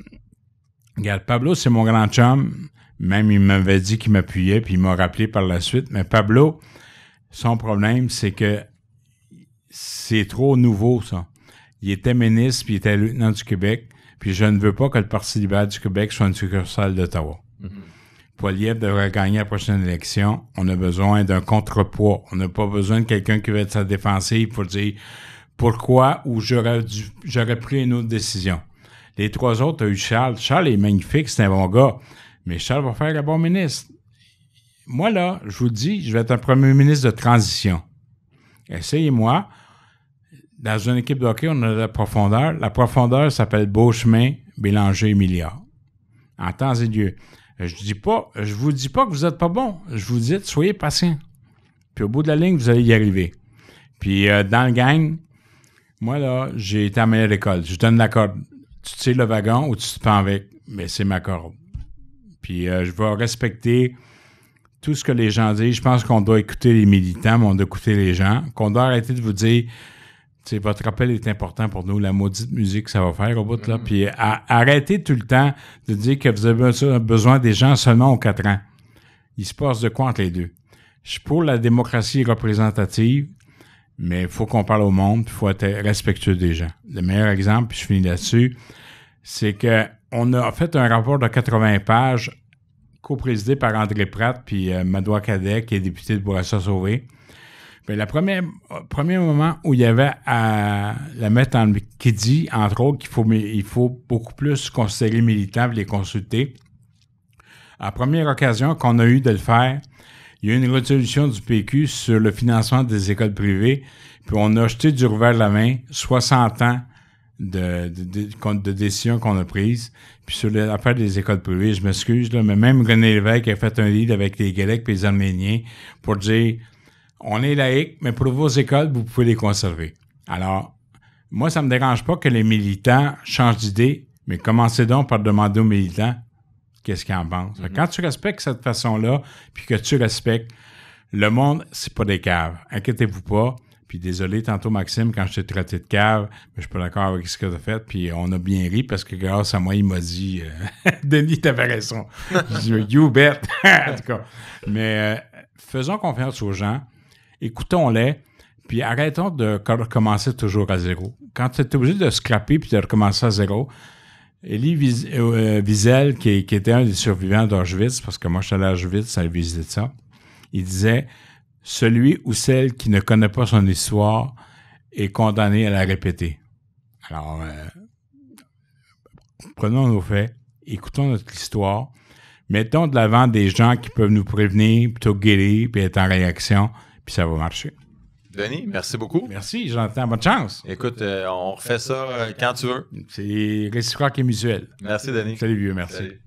Regarde, Pablo, c'est mon grand chum. Même, il m'avait dit qu'il m'appuyait, puis il m'a rappelé par la suite. Mais Pablo, son problème, c'est que c'est trop nouveau, ça. Il était ministre, puis il était lieutenant du Québec, puis je ne veux pas que le Parti libéral du Québec soit une succursale d'Ottawa. Mm-hmm. Poilievre devrait gagner la prochaine élection. On a besoin d'un contrepoids. On n'a pas besoin de quelqu'un qui va être sa défensive pour dire pourquoi ou j'aurais pris une autre décision. Les 3 autres, tu as eu Charles. Charles est magnifique, c'est un bon gars. Mais Charles va faire un bon ministre. Moi, là, je vous dis, je vais être un premier ministre de transition. Essayez-moi. Dans une équipe de hockey, on a de la profondeur. La profondeur s'appelle Beauchemin, Bélanger et Milliard. En temps et lieu. Je vous dis pas que vous êtes pas bon. Je vous dis, soyez patient. Puis au bout de la ligne, vous allez y arriver. Puis dans le gang, moi, là, j'ai été à la meilleure école. Je donne la corde. Tu tires le wagon ou tu te pends avec. Mais c'est ma corde. Puis je vais respecter tout ce que les gens disent. Je pense qu'on doit écouter les militants, mais on doit écouter les gens. Qu'on doit arrêter de vous dire, tu sais, votre appel est important pour nous, la maudite musique, ça va faire au bout de là. Puis arrêtez tout le temps de dire que vous avez besoin des gens seulement aux 4 ans. Il se passe de quoi entre les deux? Je suis pour la démocratie représentative, mais il faut qu'on parle au monde, puis il faut être respectueux des gens. Le meilleur exemple, puis je finis là-dessus, c'est qu'on a fait un rapport de 80 pages co-présidé par André Pratt puis Madoua Cadet, qui est député de Bourassa-Sauvé. Bien, le premier moment où il y avait à la mettre en... qui dit, entre autres, qu'il faut beaucoup plus considérer les militants et les consulter. À la première occasion qu'on a eu de le faire, il y a eu une résolution du PQ sur le financement des écoles privées, puis on a jeté du revers de la main 60 ans de décisions qu'on a prises. Puis sur l'affaire des écoles privées, je m'excuse, là, mais même René Lévesque a fait un livre avec les Grecs et les Arméniens pour dire on est laïque, mais pour vos écoles, vous pouvez les conserver. Alors, moi, ça me dérange pas que les militants changent d'idée, mais commencez donc par demander aux militants qu'est-ce qu'ils en pensent. Mm-hmm. Quand tu respectes cette façon-là, puis que tu respectes le monde, c'est pas des caves. Inquiétez-vous pas. Puis désolé, tantôt, Maxime, quand je t'ai traité de cave, je suis pas d'accord avec ce que tu as fait. Puis on a bien ri parce que grâce à moi, il m'a dit Denis, t'avais raison. Je dis you bet. En tout cas. Mais faisons confiance aux gens. Écoutons-les. Puis arrêtons de recommencer toujours à zéro. Quand tu es obligé de scraper puis de recommencer à zéro, Elie Wiesel, qui était un des survivants d'Auschwitz, parce que moi, je suis allé à Auschwitz à visiter ça, il disait « Celui ou celle qui ne connaît pas son histoire est condamné à la répéter. » Alors, prenons nos faits, écoutons notre histoire, mettons de l'avant des gens qui peuvent nous prévenir, plutôt guérir, puis être en réaction, puis ça va marcher. Denis, merci beaucoup. Merci, Jonathan. Bonne chance. Écoute, on refait ça quand tu veux. C'est réciproque et mutuel. Merci, Denis. Salut, vieux. Merci. Salut.